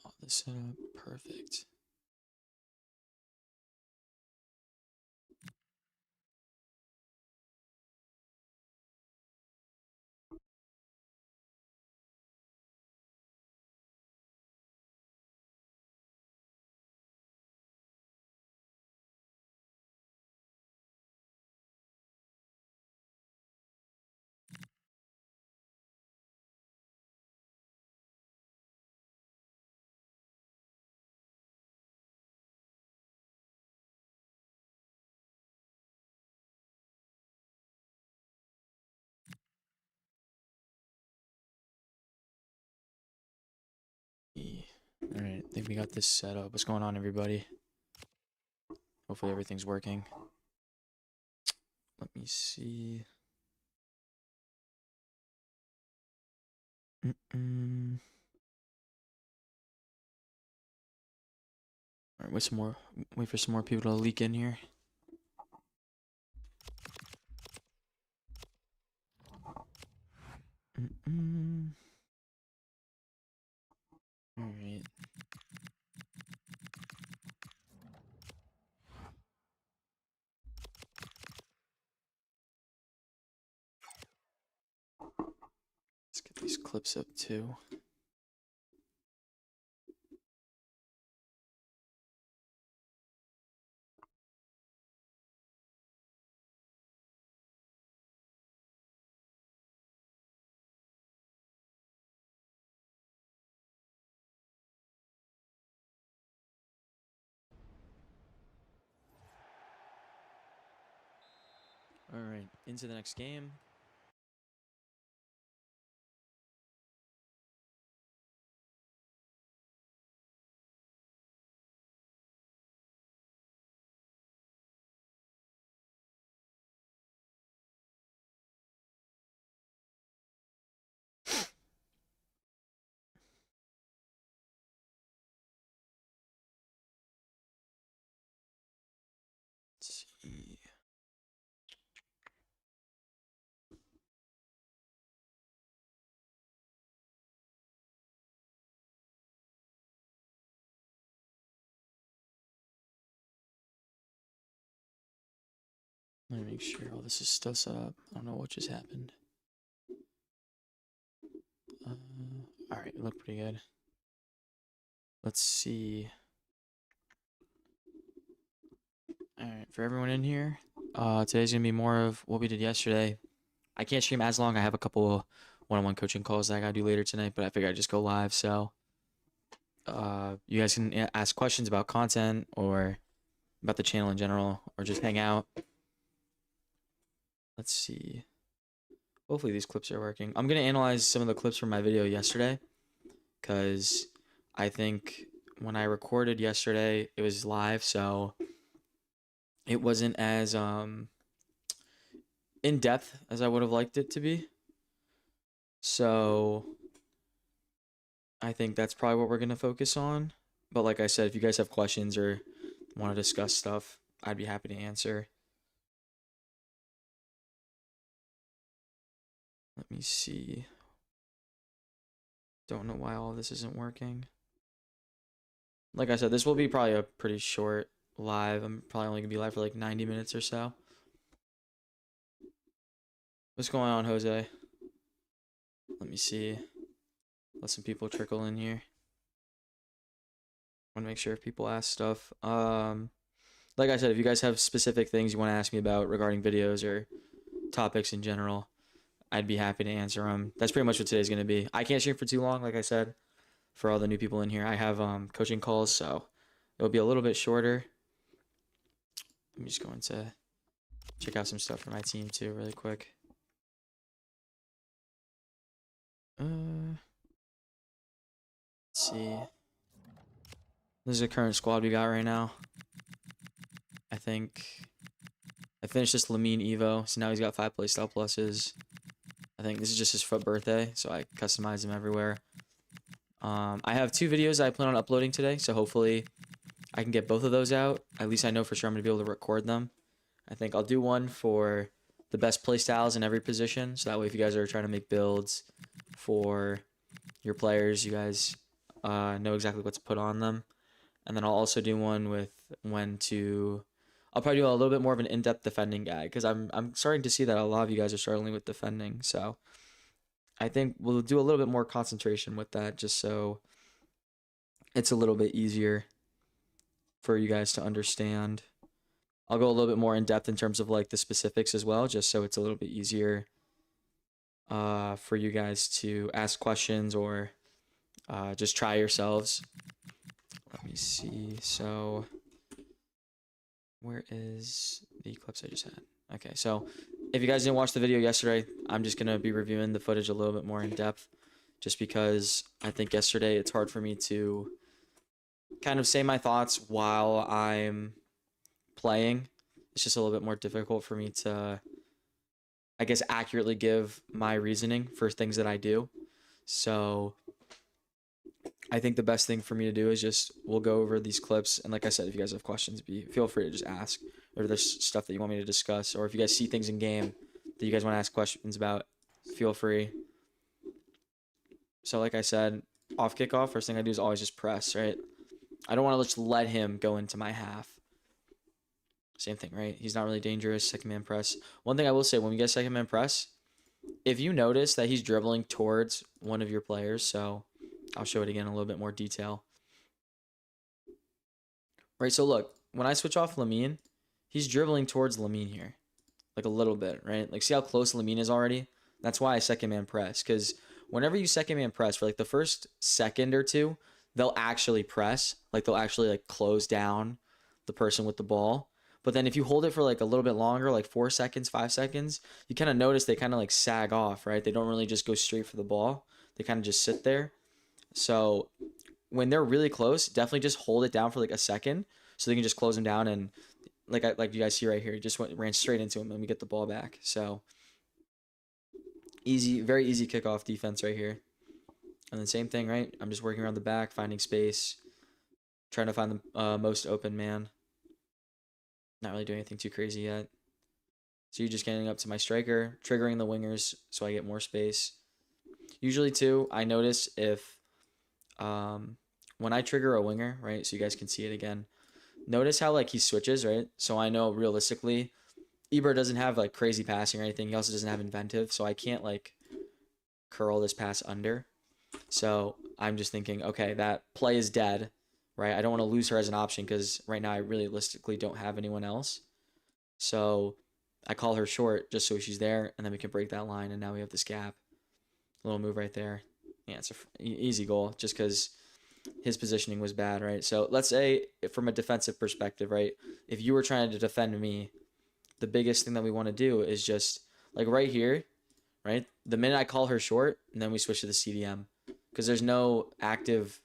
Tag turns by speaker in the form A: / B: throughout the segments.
A: All this set up. Perfect. All right, I think we got this set up. What's going on, everybody? Hopefully everything's working. Let me see. All right, wait for some more people to leak in here. All right. Let's get these clips up too. All right, into the next game. Let's see. Let me make sure all this is still set up. I don't know what just happened. All right, look pretty good. Let's see. All right, for everyone in here, today's gonna be more of what we did yesterday. I can't stream as long. I have a couple one-on-one coaching calls that I gotta do later tonight, but I figured I'd just go live. So, you guys can ask questions about content or about the channel in general, or just hang out. Let's see. Hopefully these clips are working. I'm gonna analyze some of the clips from my video yesterday, because I think when I recorded yesterday, it was live, so it wasn't as in depth as I would have liked it to be. So I think that's probably what we're gonna focus on. But like I said, if you guys have questions or want to discuss stuff, I'd be happy to answer. Let me see. Don't know why all this isn't working. Like I said, this will be probably a pretty short live. I'm probably only gonna be live for like 90 minutes or so. What's going on, Jose? Let me see. Let some people trickle in here. Want to make sure if people ask stuff. Like I said, if you guys have specific things you want to ask me about regarding videos or topics in general, I'd be happy to answer them. That's pretty much what today's gonna be. I can't stream for too long, like I said. For all the new people in here, I have coaching calls, so it'll be a little bit shorter. I'm just going to check out some stuff for my team too, really quick. Let's see. This is the current squad we got right now. I think I finished this Lamine Evo, so now he's got 5 playstyle pluses. I think this is just his birthday, so I customize him everywhere. I have 2 videos I plan on uploading today, so hopefully I can get both of those out. At least I know for sure I'm going to be able to record them. I think I'll do one for the best playstyles in every position, so that way if you guys are trying to make builds for your players. You guys know exactly what to put on them. And then I'll also do one with when to. I'll probably do a little bit more of an in-depth defending guide because I'm starting to see that a lot of you guys are struggling with defending. So I think we'll do a little bit more concentration with that just so it's a little bit easier for you guys to understand. I'll go a little bit more in depth in terms of like the specifics as well, just so it's a little bit easier for you guys to ask questions or just try yourselves. Let me see. So where is the clips I just had? Okay, so if you guys didn't watch the video yesterday, I'm just going to be reviewing the footage a little bit more in depth just because I think yesterday it's hard for me to kind of say my thoughts while I'm playing. It's just a little bit more difficult for me to, I guess, accurately give my reasoning for things that I do. So I think the best thing for me to do is just we'll go over these clips, and like I said, if you guys have questions, feel free to just ask. Or if there's stuff that you want me to discuss, or if you guys see things in game that you guys want to ask questions about, feel free. So like I said, off kickoff, first thing I do is always just press, right? I don't want to just let him go into my half. Same thing, right? He's not really dangerous. Second man press. One thing I will say, when we get second man press, if you notice that he's dribbling towards one of your players, so I'll show it again in a little bit more detail. Right, so look, when I switch off Lamine, he's dribbling towards Lamine here. Like a little bit, right? Like see how close Lamine is already? That's why I second man press. Because whenever you second man press, for like the first second or two, they'll actually press. Like they'll actually like close down the person with the ball. But then if you hold it for like a little bit longer, like 4 seconds, 5 seconds, you kind of notice they kind of like sag off, right? They don't really just go straight for the ball. They kind of just sit there. So when they're really close, definitely just hold it down for like a second so they can just close them down. And like you guys see right here, he just ran straight into him and we get the ball back. So easy, very easy kickoff defense right here. And then same thing, right? I'm just working around the back, finding space, trying to find the most open man. Not really doing anything too crazy yet. So you're just getting up to my striker, triggering the wingers so I get more space. Usually too, I notice if when I trigger a winger, right, so you guys can see it again, notice how like he switches, right? So I know realistically, Eber doesn't have like crazy passing or anything. He also doesn't have inventive, so I can't like curl this pass under. So I'm just thinking, okay, that play is dead, right? I don't want to lose her as an option because right now I realistically don't have anyone else. So I call her short just so she's there, and then we can break that line, and now we have this gap. Little move right there. Yeah, it's an easy goal just because his positioning was bad, right? So let's say from a defensive perspective, right, if you were trying to defend me, the biggest thing that we want to do is just like right here, right? The minute I call her short, and then we switch to the CDM because there's no active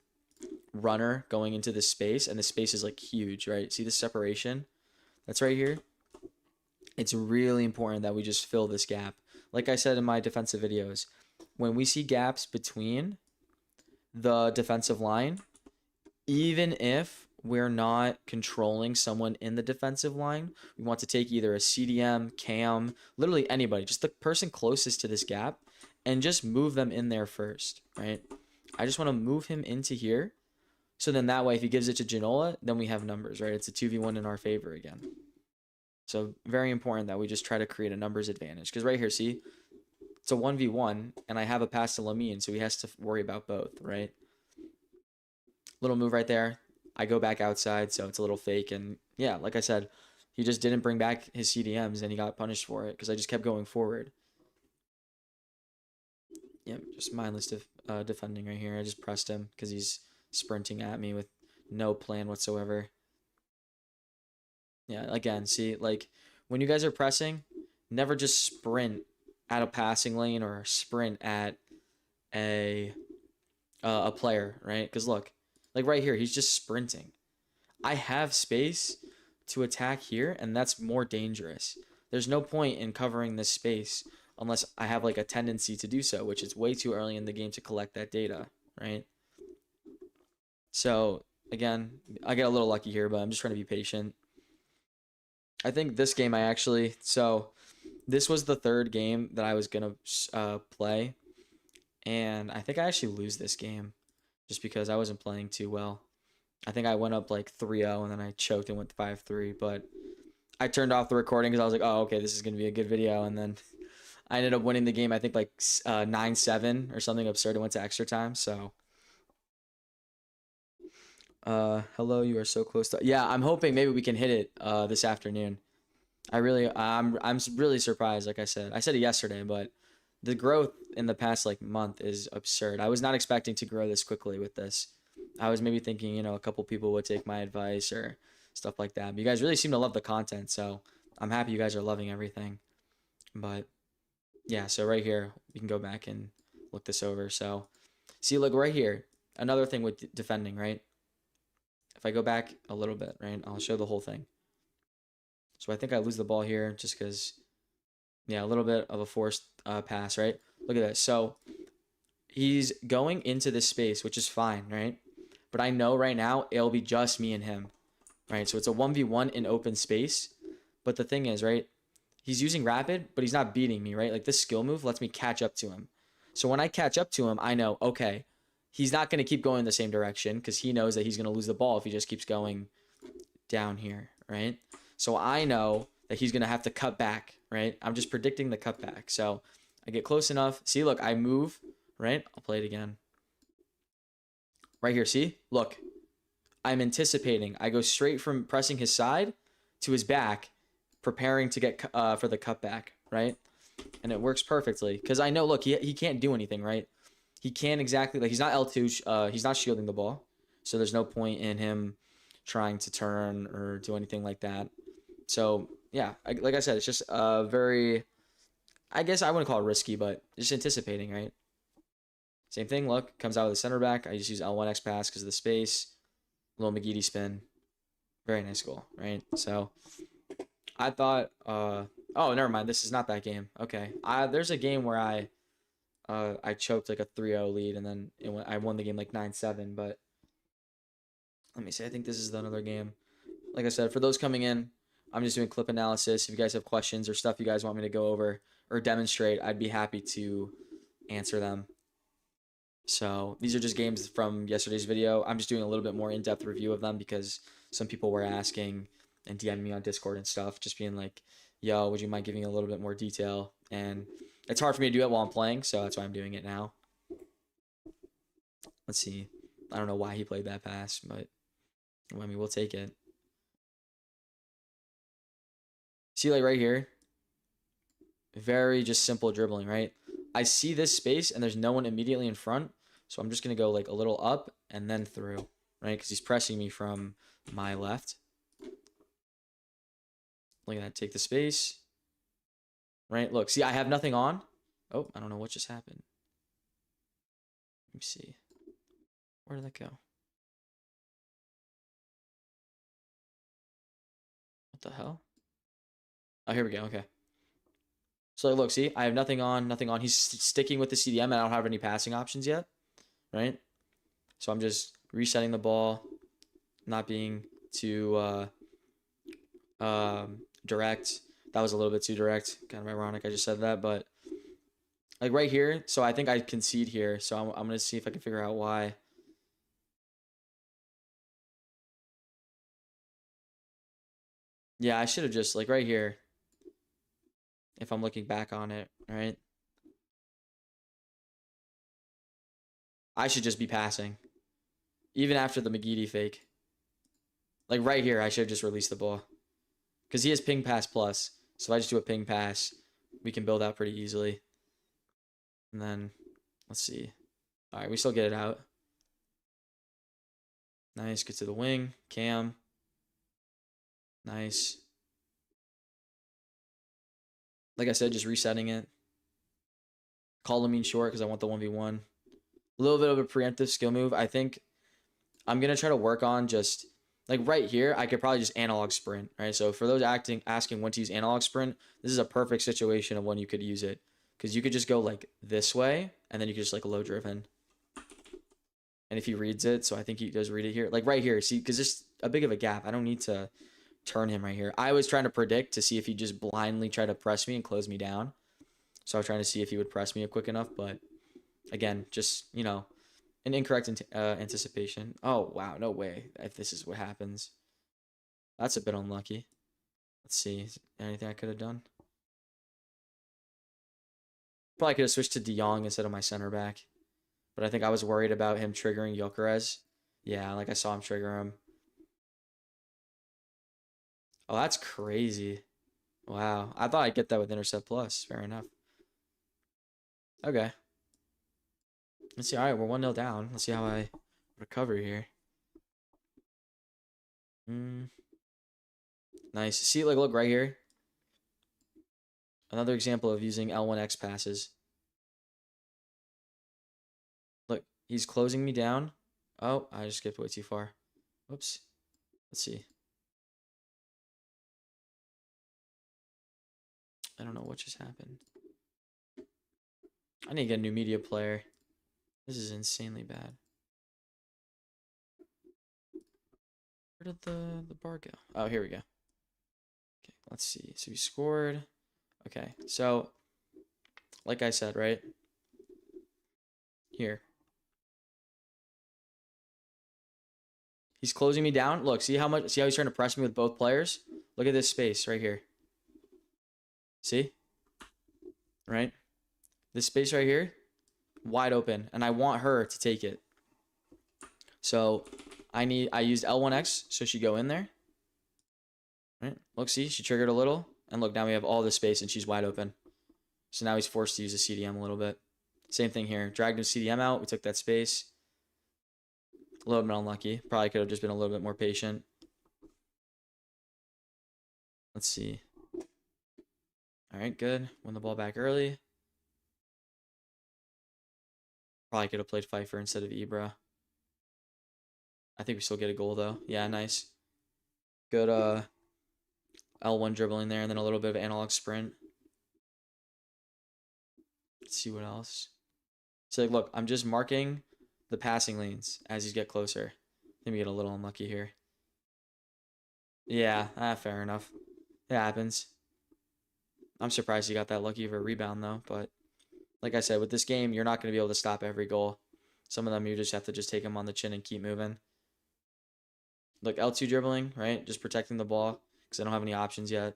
A: runner going into this space, and the space is like huge, right? See the separation that's right here? It's really important that we just fill this gap. Like I said in my defensive videos, when we see gaps between the defensive line, even if we're not controlling someone in the defensive line, we want to take either a CDM, cam, literally anybody, just the person closest to this gap, and just move them in there first, right? I just want to move him into here. So then that way, if he gives it to Ginola, then we have numbers, right? It's a 2v1 in our favor again. So very important that we just try to create a numbers advantage. Because right here, see, it's a 1v1, and I have a pass to Lamine, so he has to worry about both, right? Little move right there. I go back outside, so it's a little fake. And yeah, like I said, he just didn't bring back his CDMs, and he got punished for it because I just kept going forward. Yep, just mindless defending right here. I just pressed him because he's sprinting at me with no plan whatsoever. Yeah, again, see, like when you guys are pressing, never just sprint at a passing lane or sprint at a player, right? Because look, like right here, he's just sprinting. I have space to attack here, and that's more dangerous. There's no point in covering this space unless I have like a tendency to do so, which is way too early in the game to collect that data, right? So again, I get a little lucky here, but I'm just trying to be patient. I think this game so this was the third game that I was gonna play, And I think I actually lose this game just because I wasn't playing too well. I think I went up like 3-0 and then I choked and went 5-3. But I turned off the recording because I was like, oh, okay, this is going to be a good video. And then I ended up winning the game, I think like 9-7 or something absurd. It went to extra time. So, hello, you are so close to. Yeah, I'm hoping maybe we can hit it this afternoon. I'm really surprised. Like I said it yesterday, but the growth in the past like month is absurd. I was not expecting to grow this quickly with this. I was maybe thinking, a couple people would take my advice or stuff like that. But you guys really seem to love the content, so I'm happy you guys are loving everything. But yeah, so right here, we can go back and look this over. So see, look right here, another thing with defending, right? If I go back a little bit, right, I'll show the whole thing. So I think I lose the ball here just because, yeah, a little bit of a forced pass, right? Look at this. So he's going into this space, which is fine, right? But I know right now it'll be just me and him, right? So it's a 1v1 in open space. But the thing is, right, he's using rapid, but he's not beating me, right? Like this skill move lets me catch up to him. So when I catch up to him, I know, okay, he's not going to keep going in the same direction because he knows that he's going to lose the ball if he just keeps going down here, right? So I know that he's going to have to cut back, right? I'm just predicting the cutback. So I get close enough. See, look, I move, right? I'll play it again. Right here, see? Look, I'm anticipating. I go straight from pressing his side to his back, preparing to get for the cutback, right? And it works perfectly because I know, look, he can't do anything, right? He can't exactly, like, he's not L2, he's not shielding the ball. So there's no point in him trying to turn or do anything like that. So, yeah, like I said, it's just very, I guess I wouldn't call it risky, but just anticipating, right? Same thing, look, comes out with the center back. I just use L1X pass because of the space. Little McGeady spin. Very nice goal, right? So, I thought, oh, never mind. This is not that game. Okay. There's a game where I choked like a 3-0 lead, and then I won the game like 9-7, but let me see. I think this is another game. Like I said, for those coming in, I'm just doing clip analysis. If you guys have questions or stuff you guys want me to go over or demonstrate, I'd be happy to answer them. So these are just games from yesterday's video. I'm just doing a little bit more in-depth review of them because some people were asking and DMing me on Discord and stuff, just being like, yo, would you mind giving a little bit more detail? And it's hard for me to do it while I'm playing, so that's why I'm doing it now. Let's see. I don't know why he played that pass, but I mean, we'll take it. See, like right here, very just simple dribbling, right? I see this space and there's no one immediately in front, so I'm just going to go like a little up and then through, right? Because he's pressing me from my left. Look at that. Take the space. Right? Look. See, I have nothing on. Oh, I don't know what just happened. Let me see. Where did that go? What the hell? Oh, here we go. Okay. So look, see, I have nothing on, nothing on. He's sticking with the CDM, and I don't have any passing options yet, right? So I'm just resetting the ball, not being too direct. That was a little bit too direct. Kind of ironic I just said that, but like right here, so I think I concede here. So I'm going to see if I can figure out why. Yeah, I should have just, like right here, if I'm looking back on it, right? I should just be passing. Even after the McGeady fake. Like right here, I should have just released the ball. Because he has ping pass plus. So if I just do a ping pass, we can build out pretty easily. And then, let's see. All right, we still get it out. Nice, get to the wing. Cam. Nice. Like I said, just resetting it. Call him short because I want the 1v1. A little bit of a preemptive skill move. I think I'm going to try to work on just, like right here, I could probably just analog sprint, right? So for those asking when to use analog sprint, this is a perfect situation of when you could use it. Because you could just go like this way, and then you could just like low driven. And if he reads it, so I think he does read it here. Like right here, see, because there's a big of a gap. I don't need to turn him right here. I was trying to predict to see if he just blindly tried to press me and close me down. So I was trying to see if he would press me quick enough, but Again, just, an incorrect anticipation. Oh, wow. No way. If this is what happens. That's a bit unlucky. Let's see. Is there anything I could have done? Probably could have switched to De Jong instead of my center back. But I think I was worried about him triggering Gyökeres. Yeah, like I saw him trigger him. Oh, that's crazy. Wow. I thought I'd get that with Intercept Plus. Fair enough. Okay. Let's see. All right, we're 1-0 down. Let's see how I recover here. Nice. See, like, look right here. Another example of using L1X passes. Look, he's closing me down. Oh, I just skipped way too far. Whoops. Let's see. I don't know what just happened. I need to get a new media player. This is insanely bad. Where did the bar go? Oh, here we go. Okay, let's see. So we scored. Okay, so like I said, right? Here. He's closing me down. Look, see how he's trying to press me with both players? Look at this space right here. See? Right? This space right here, wide open, and I want her to take it. So I used L1X so she go in there. Right? Look, see, she triggered a little, and look, now we have all this space and she's wide open. So now he's forced to use a CDM a little bit. Same thing here. Dragged his CDM out. We took that space. A little bit unlucky. Probably could have just been a little bit more patient. Let's see. All right, good. Win the ball back early. Probably could have played Pfeiffer instead of Ibra. I think we still get a goal, though. Yeah, nice. Good L1 dribbling there, and then a little bit of analog sprint. Let's see what else. So, like, look, I'm just marking the passing lanes as you get closer. I think we get a little unlucky here. Yeah, fair enough. It happens. I'm surprised you got that lucky of a rebound, though. But like I said, with this game, you're not going to be able to stop every goal. Some of them you just have to just take them on the chin and keep moving. Look, L2 dribbling, right? Just protecting the ball because I don't have any options yet.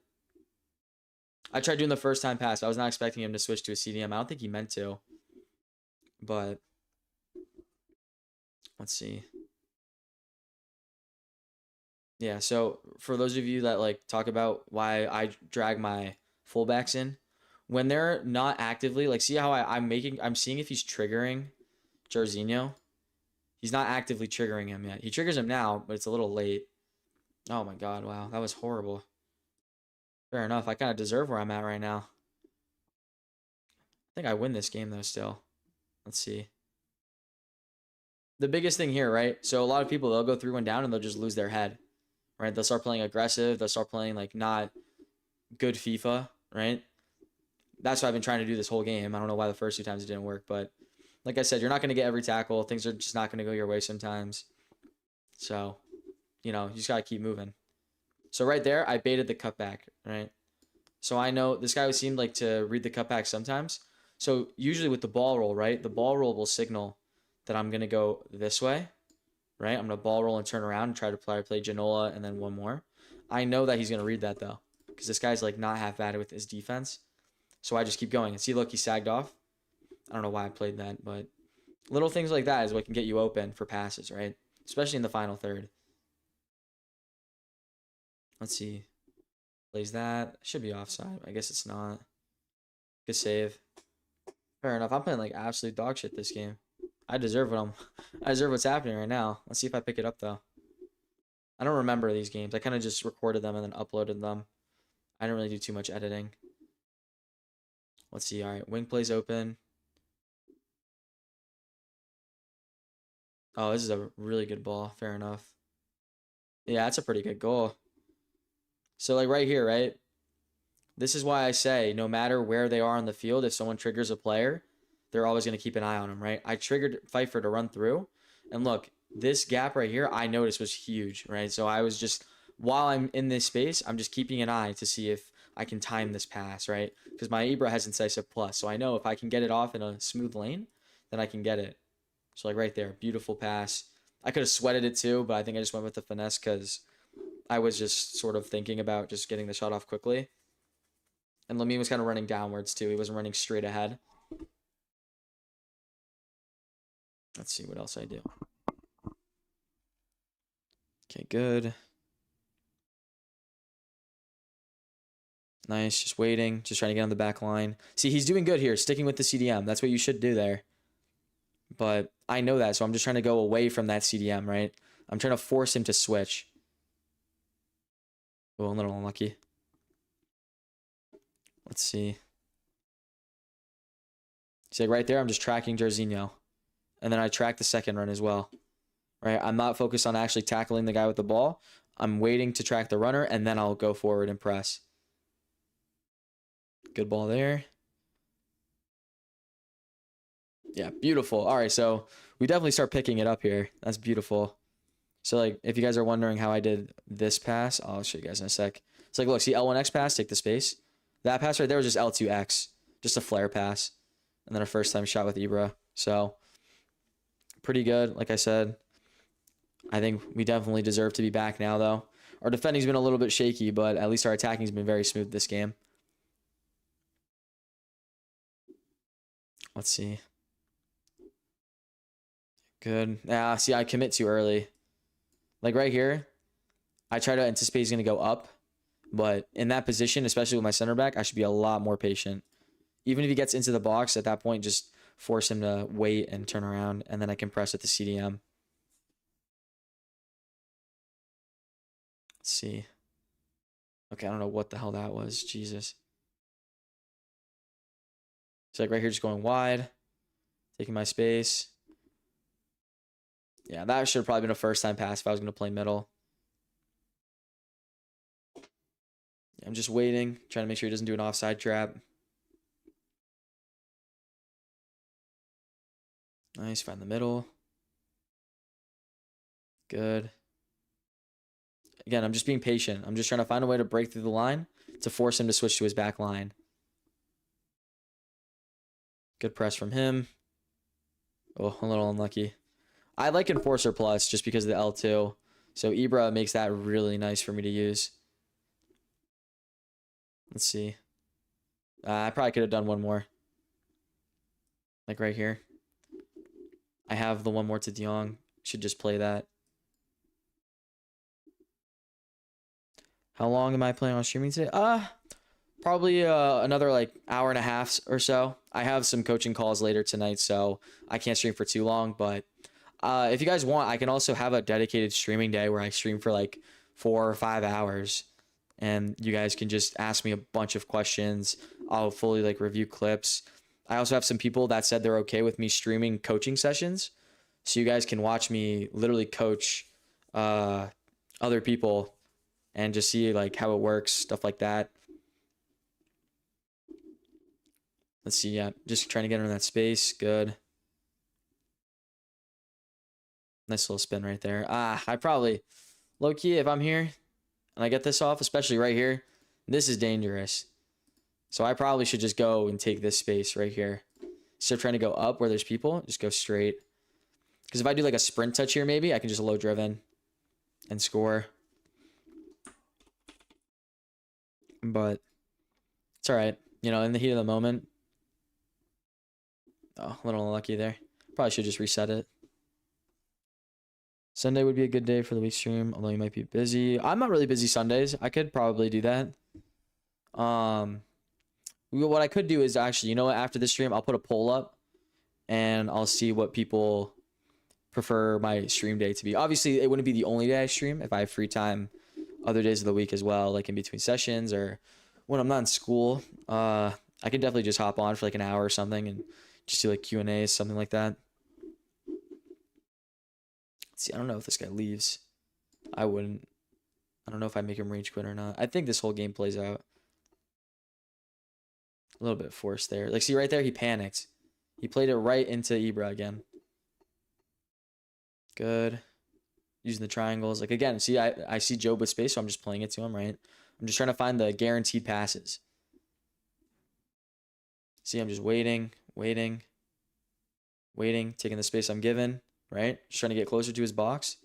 A: I tried doing the first time pass. I was not expecting him to switch to a CDM. I don't think he meant to. But let's see. Yeah, so for those of you that like talk about why I drag my fullbacks in, when they're not actively, like see how I'm seeing if he's triggering Jarzinho. He's not actively triggering him yet. He triggers him now, but it's a little late. Oh my god, wow, that was horrible. Fair enough, I kind of deserve where I'm at right now. I think I win this game though still. Let's see. The biggest thing here, right? So a lot of people, they'll go 3-1 down and they'll just lose their head. Right? They'll start playing aggressive. They'll start playing like not good FIFA, right? That's what I've been trying to do this whole game. I don't know why the first 2 times it didn't work, but like I said, you're not going to get every tackle. Things are just not going to go your way sometimes. So, you just got to keep moving. So right there, I baited the cutback, right? So I know this guy seemed like to read the cutback sometimes. So usually with the ball roll, right? The ball roll will signal that I'm going to go this way, right? I'm going to ball roll and turn around and try to play Ginola and then one more. I know that he's going to read that, though, because this guy's, like, not half bad with his defense. So I just keep going. And see, look, he sagged off. I don't know why I played that, but little things like that is what can get you open for passes, right? Especially in the final third. Let's see. Plays that. Should be offside. I guess it's not. Good save. Fair enough. I'm playing, like, absolute dog shit this game. I deserve what's happening right now. Let's see if I pick it up though. I don't remember these games. I kind of just recorded them and then uploaded them. I didn't really do too much editing. Let's see. All right, wing plays open. Oh, this is a really good ball. Fair enough. Yeah, that's a pretty good goal. So like right here, right? This is why I say no matter where they are on the field, if someone triggers a player, they're always going to keep an eye on him, right? I triggered Pfeiffer to run through. And look, this gap right here, I noticed was huge, right? So I was just, while I'm in this space, I'm just keeping an eye to see if I can time this pass, right? Because my Ibra has incisive plus. So I know if I can get it off in a smooth lane, then I can get it. So like right there, beautiful pass. I could have sweated it too, but I think I just went with the finesse because I was just sort of thinking about just getting the shot off quickly. And Lamine was kind of running downwards too. He wasn't running straight ahead. Let's see what else I do. Okay, good. Nice, just waiting, just trying to get on the back line. See, he's doing good here, sticking with the CDM. That's what you should do there. But I know that, so I'm just trying to go away from that CDM, right? I'm trying to force him to switch. Oh, a little unlucky. Let's see. See, like right there, I'm just tracking Jorginho. And then I track the second run as well. Right? I'm not focused on actually tackling the guy with the ball. I'm waiting to track the runner, and then I'll go forward and press. Good ball there. Yeah, beautiful. All right, so we definitely start picking it up here. That's beautiful. So, like, if you guys are wondering how I did this pass, I'll show you guys in a sec. It's like, look, see L1X pass, take the space. That pass right there was just L2X, just a flare pass. And then a first-time shot with Ibra. So, pretty good, like I said. I think we definitely deserve to be back now, though. Our defending's been a little bit shaky, but at least our attacking's been very smooth this game. Let's see. Good. Ah, see, I commit too early. Like right here, I try to anticipate he's going to go up. But in that position, especially with my center back, I should be a lot more patient. Even if he gets into the box, at that point, just force him to wait and turn around, and then I can press at the CDM. Let's see. Okay, I don't know what the hell that was. Jesus. So like right here, just going wide. Taking my space. Yeah, that should have probably been a first-time pass if I was going to play middle. Yeah, I'm just waiting, trying to make sure he doesn't do an offside trap. Nice, find the middle. Good. Again, I'm just being patient. I'm just trying to find a way to break through the line to force him to switch to his back line. Good press from him. Oh, a little unlucky. I like Enforcer Plus just because of the L2. So Ibra makes that really nice for me to use. Let's see. I probably could have done one more. Like right here. I have the one more to De Jong. Should just play that. How long am I planning on streaming today? Probably another like hour and a half or so. I have some coaching calls later tonight, so I can't stream for too long. But if you guys want, I can also have a dedicated streaming day where I stream for like 4 or 5 hours. And you guys can just ask me a bunch of questions. I'll fully like review clips. I also have some people that said they're okay with me streaming coaching sessions. So you guys can watch me literally coach other people and just see like how it works, stuff like that. Let's see, yeah, just trying to get her in that space. Good. Nice little spin right there. I probably, low key, if I'm here and I get this off, especially right here, this is dangerous. So I probably should just go and take this space right here. Instead of trying to go up where there's people, just go straight. Because if I do like a sprint touch here, maybe I can just low driven and score. But it's all right. You know, in the heat of the moment. Oh, a little unlucky there. Probably should just reset it. Sunday would be a good day for the week stream, although you might be busy. I'm not really busy Sundays. I could probably do that. What I could do is actually, you know what, after this stream, I'll put a poll up and I'll see what people prefer my stream day to be. Obviously, it wouldn't be the only day I stream if I have free time other days of the week as well, like in between sessions or when I'm not in school. I could definitely just hop on for like an hour or something and just do like Q&As, something like that. Let's see, I don't know if this guy leaves. I wouldn't. I don't know if I make him rage quit or not. I think this whole game plays out. A little bit forced there. Like, see right there, he panicked. He played it right into Ibra again. Good. Using the triangles. Like, again, see, I see Job with space, so I'm just playing it to him, right? I'm just trying to find the guaranteed passes. See, I'm just waiting. Waiting, taking the space I'm given, right? Just trying to get closer to his box.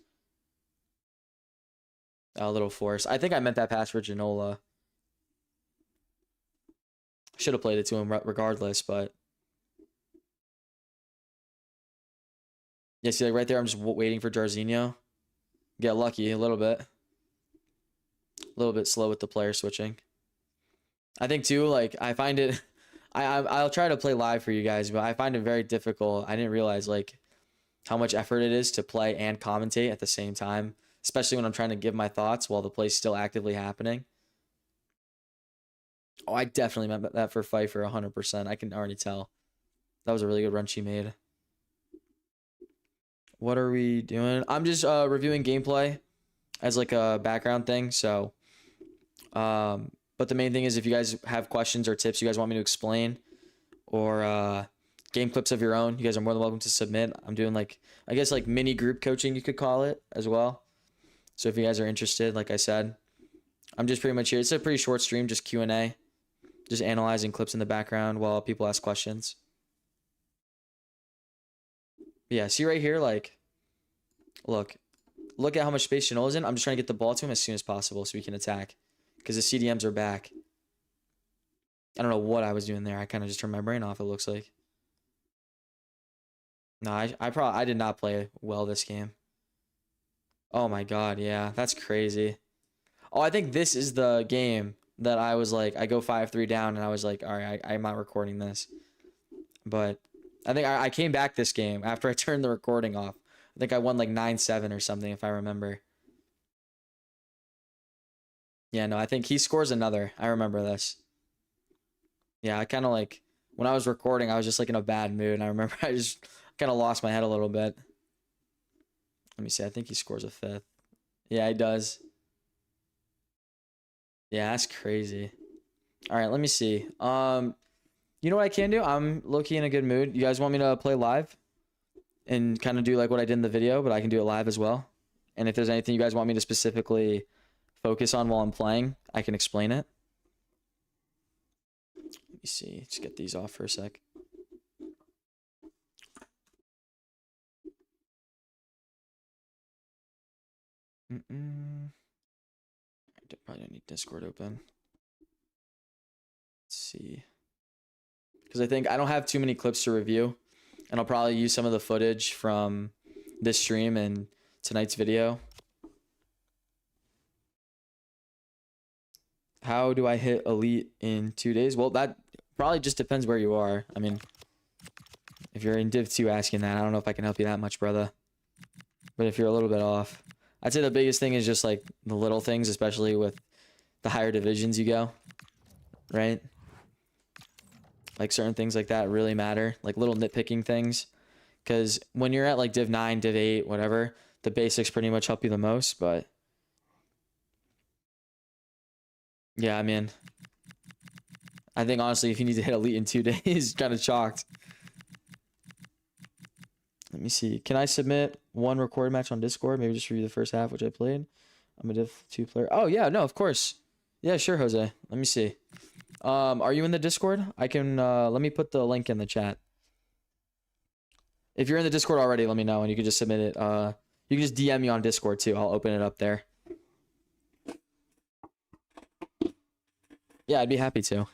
A: A little force. I think I meant that pass for Ginola. Should have played it to him regardless, but yeah, see, like right there, I'm just waiting for Jarzinho. Get lucky a little bit. A little bit slow with the player switching. I think too, like I find it. I'll try to play live for you guys, but I find it very difficult. I didn't realize like how much effort it is to play and commentate at the same time, especially when I'm trying to give my thoughts while the play's still actively happening. Oh, I definitely meant that for Pfeiffer 100%. I can already tell. That was a really good run she made. What are we doing? I'm just reviewing gameplay as like a background thing. So, but the main thing is if you guys have questions or tips you guys want me to explain or game clips of your own, you guys are more than welcome to submit. I'm doing like, I guess like mini group coaching, you could call it as well. So if you guys are interested, like I said, I'm just pretty much here. It's a pretty short stream, just Q&A, just analyzing clips in the background while people ask questions. Yeah, see right here, like, look at how much space Chanel's in. I'm just trying to get the ball to him as soon as possible so we can attack because the CDMs are back. I don't know what I was doing there. I kind of just turned my brain off, it looks like. No, I did not play well this game. Oh my God, yeah, that's crazy. Oh, I think this is the game that I was like, I go 5-3 down and I was like, all right, I'm not recording this. But I think I came back this game after I turned the recording off. I think I won like 9-7 or something if I remember. Yeah, no, I think he scores another. I remember this. Yeah, I kind of like, when I was recording, I was just like in a bad mood. And I remember I just kind of lost my head a little bit. Let me see. I think he scores a fifth. Yeah, he does. Yeah, that's crazy. All right, let me see. You know what I can do? I'm low-key in a good mood. You guys want me to play live and kind of do like what I did in the video, but I can do it live as well. And if there's anything you guys want me to specifically focus on while I'm playing, I can explain it. Let me see. Just get these off for a sec. I probably don't need Discord open. Let's see. Because I think I don't have too many clips to review. And I'll probably use some of the footage from this stream and tonight's video. How do I hit elite in 2 days? Well, that probably just depends where you are. I mean, if you're in Div 2 asking that, I don't know if I can help you that much, brother. But if you're a little bit off, I'd say the biggest thing is just like the little things, especially with the higher divisions you go, right? Like certain things like that really matter, like little nitpicking things. Because when you're at like Div 9, Div 8, whatever, the basics pretty much help you the most, but yeah, I mean, I think honestly, if you need to hit elite in 2 days, kind of shocked. Let me see. Can I submit one recorded match on Discord? Maybe just review the first half, which I played. I'm a Div 2 player. Oh, yeah, no, of course. Yeah, sure, Jose. Let me see. Are you in the Discord? I can, let me put the link in the chat. If you're in the Discord already, let me know, and you can just submit it. You can just DM me on Discord, too. I'll open it up there. Yeah, I'd be happy to.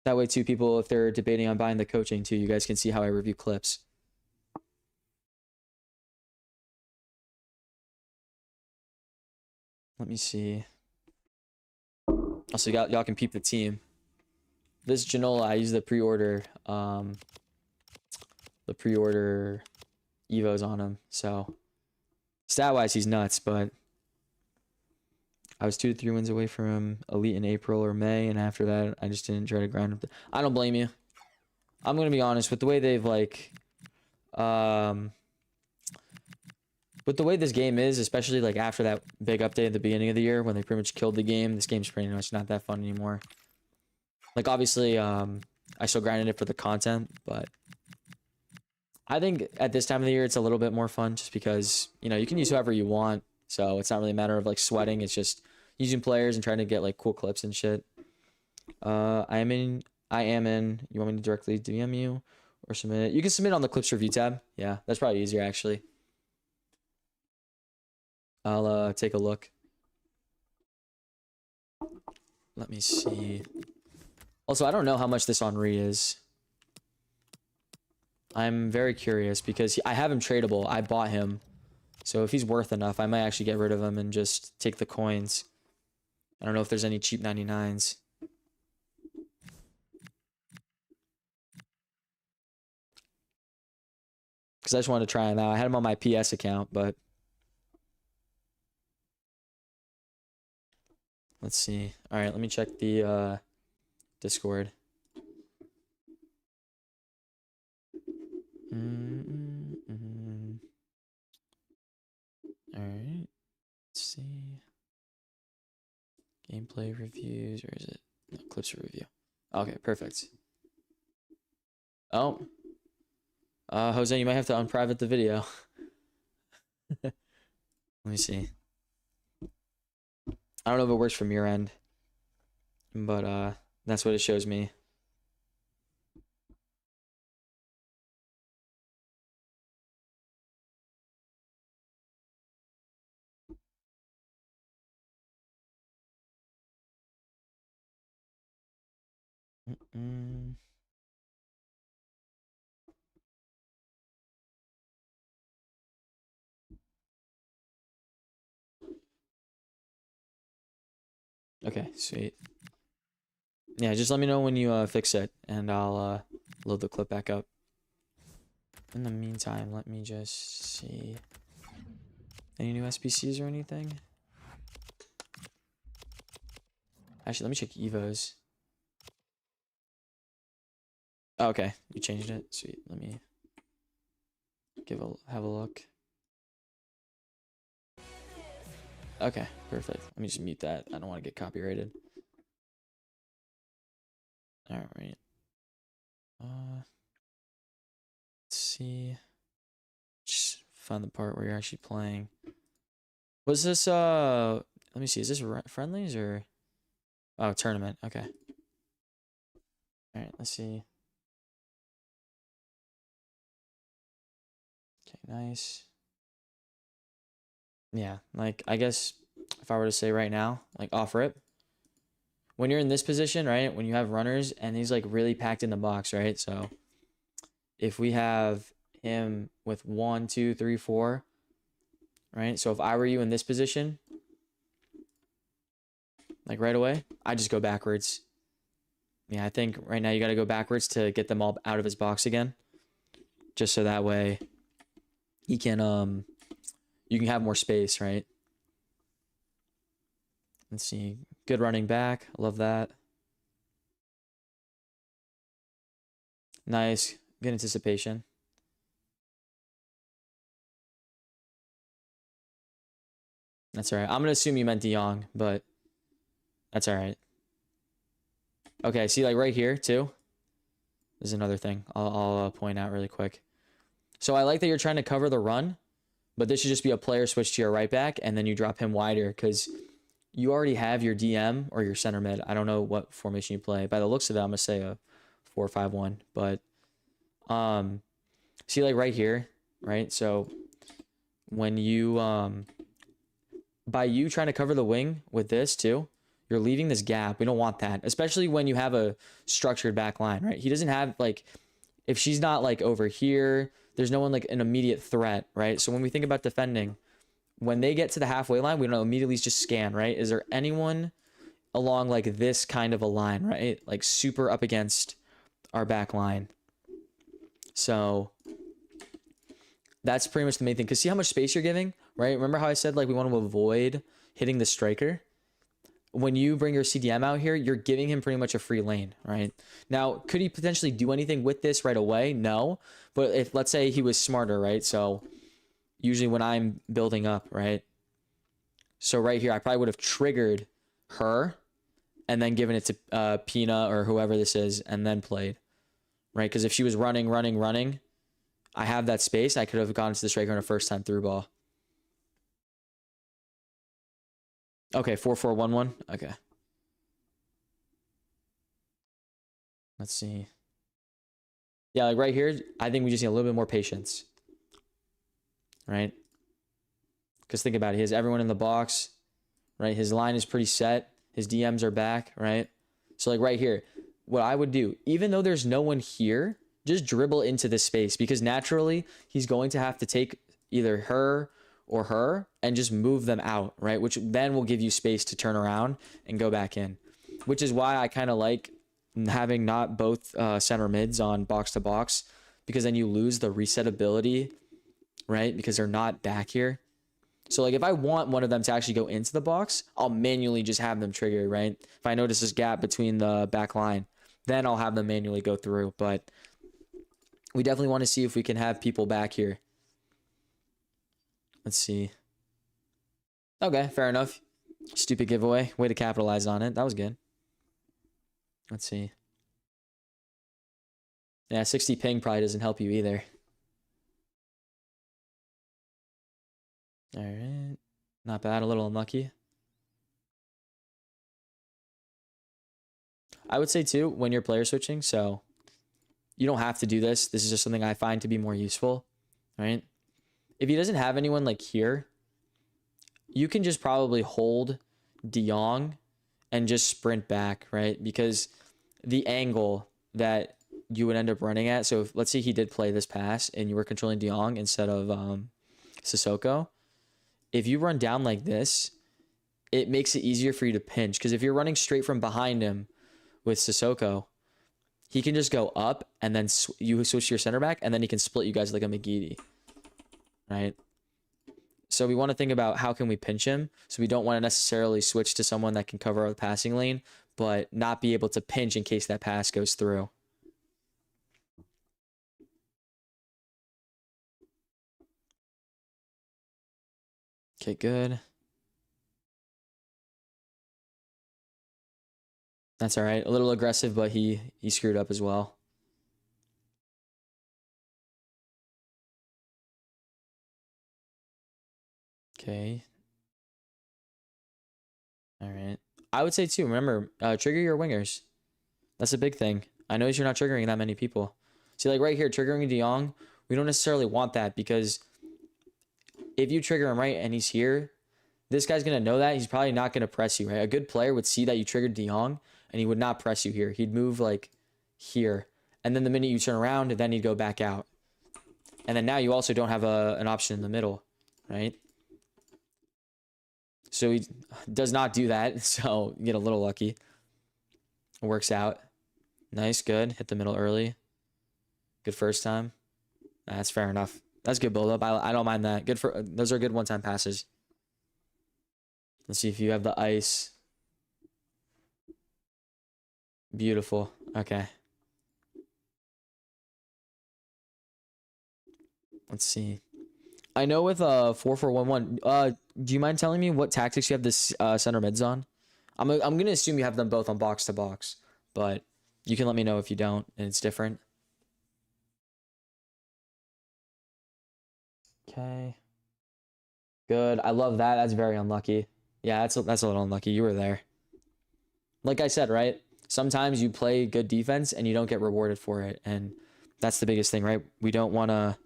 A: That way, too, people, if they're debating on buying the coaching, too, you guys can see how I review clips. Let me see. Also, y'all can peep the team. This Ginola, I use the pre-order Evos on him. So, stat-wise, he's nuts, but I was 2 to 3 wins away from elite in April or May, and after that, I just didn't try to grind up. I don't blame you. I'm gonna be honest with the way they've like, with the way this game is, especially like after that big update at the beginning of the year when they pretty much killed the game. This game's pretty much not that fun anymore. Like obviously, I still grinded it for the content, but I think at this time of the year it's a little bit more fun just because you know you can use whoever you want. So it's not really a matter of like sweating. It's just using players and trying to get like cool clips and shit. I am in I am in. You want me to directly DM you or submit it? You can submit on the clips review tab. Yeah, that's probably easier actually. I'll take a look. Let me see. Also, I don't know how much this Henri is. I'm very curious because I have him tradable. I bought him. So if he's worth enough, I might actually get rid of him and just take the coins. I don't know if there's any cheap 99s. Because I just wanted to try him out. I had him on my PS account, but... Let's see. Alright, let me check the Discord. Alright. Let's see. Gameplay reviews, or is it? No, clips review. Okay, perfect. Oh. Jose, you might have to unprivate the video. Let me see. I don't know if it works from your end, but that's what it shows me. Okay, sweet. Yeah, just let me know when you fix it, and I'll load the clip back up. In the meantime, let me just see. Any new SBCs or anything? Actually, let me check Evos. Oh, okay, you changed it. Sweet. Let me have a look. Okay, perfect. Let me just mute that. I don't want to get copyrighted. All right. Let's see. Just find the part where you're actually playing. Was this let me see. Is this friendlies or oh, tournament? Okay. All right, let's see. Okay, nice. Yeah, like I guess if I were to say right now, like off rip, when you're in this position, right? When you have runners and he's like really packed in the box, right? So if we have him with 1, 2, 3, 4, right? So if I were you in this position, like right away, I just go backwards. Yeah, I think right now you got to go backwards to get them all out of his box again. Just so that way he can you can have more space, right? Let's see. Good running back. I love that. Nice. Good anticipation. That's all right. I'm going to assume you meant De Jong, but that's all right. Okay, see, like right here, too. There's another thing I'll point out really quick. So I like that you're trying to cover the run, but this should just be a player switch to your right back, and then you drop him wider, because you already have your DM or your center mid. I don't know what formation you play. By the looks of it, I'm going to say a 4-5-1. But see, like right here, right? So when you by you trying to cover the wing with this too, you're leaving this gap. We don't want that, especially when you have a structured back line, right? He doesn't have like, if she's not like over here, there's no one like an immediate threat, right? So when we think about defending, when they get to the halfway line, we don't immediately just scan, right? Is there anyone along like this kind of a line, right? Like super up against our back line. So that's pretty much the main thing. Because see how much space you're giving, right? Remember how I said like we want to avoid hitting the striker? When you bring your CDM out here, you're giving him pretty much a free lane, right? Now, could he potentially do anything with this right away? No. But if, let's say he was smarter, right? So usually when I'm building up, right? So right here, I probably would have triggered her and then given it to Pina or whoever this is and then played, right? Because if she was running, I have that space. I could have gone to the striker on a first time through ball. Okay, 4-4-1-1. Okay. Let's see. Yeah, like right here, I think we just need a little bit more patience. Right? Because think about it. He has everyone in the box. Right? His line is pretty set. His DMs are back. Right? So like right here, what I would do, even though there's no one here, just dribble into this space because naturally he's going to have to take either her or her and just move them out, right? Which then will give you space to turn around and go back in, which is why I kind of like having not both center mids on box to box, because then you lose the reset ability, right? Because they're not back here. So like if I want one of them to actually go into the box, I'll manually just have them trigger, right? If I notice this gap between the back line, then I'll have them manually go through. But we definitely want to see if we can have people back here. Let's see. Okay, fair enough. Stupid giveaway. Way to capitalize on it. That was good. Let's see. Yeah, 60 ping probably doesn't help you either. All right. Not bad. A little unlucky. I would say too, when you're player switching, so you don't have to do this. This is just something I find to be more useful, right? If he doesn't have anyone like here, you can just probably hold De Jong and just sprint back, right? Because the angle that you would end up running at, so if, let's say he did play this pass and you were controlling De Jong instead of Sissoko, if you run down like this, it makes it easier for you to pinch. Because if you're running straight from behind him with Sissoko, he can just go up and then you switch to your center back and then he can split you guys like a McGeady, right? So we want to think about how can we pinch him. So we don't want to necessarily switch to someone that can cover the passing lane, but not be able to pinch in case that pass goes through. Okay, good. That's all right. A little aggressive, but he screwed up as well. Okay. All right. I would say too, remember, trigger your wingers. That's a big thing. I notice you're not triggering that many people. See, like right here, triggering De Jong, we don't necessarily want that because if you trigger him right and he's here, this guy's going to know that. He's probably not going to press you, right? A good player would see that you triggered De Jong and he would not press you here. He'd move like here. And then the minute you turn around, then he'd go back out. And then now you also don't have an option in the middle, right? So he does not do that. So you get a little lucky. It works out. Nice, good. Hit the middle early. Good first time. That's fair enough. That's good build up. I don't mind that. Good for those are good one-time passes. Let's see if you have the ice. Beautiful. Okay. Let's see. I know with 4-4-1-1. Do you mind telling me what tactics you have this center mids on? I'm gonna assume you have them both on box to box, but you can let me know if you don't and it's different. Okay. Good. I love that. That's very unlucky. Yeah, that's a little unlucky. You were there. Like I said, right? Sometimes you play good defense and you don't get rewarded for it, and that's the biggest thing, right? We don't want to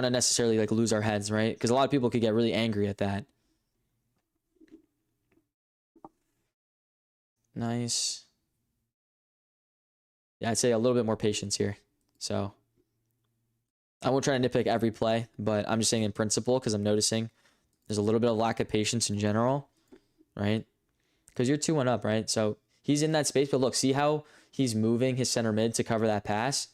A: necessarily like lose our heads, right? Because a lot of people could get really angry at that. Nice. Yeah, I'd say a little bit more patience here. So I won't try to nitpick every play, but I'm just saying in principle because I'm noticing there's a little bit of lack of patience in general, right? Because you're 2-1 up, right? So he's in that space, but look, see how he's moving his center mid to cover that pass?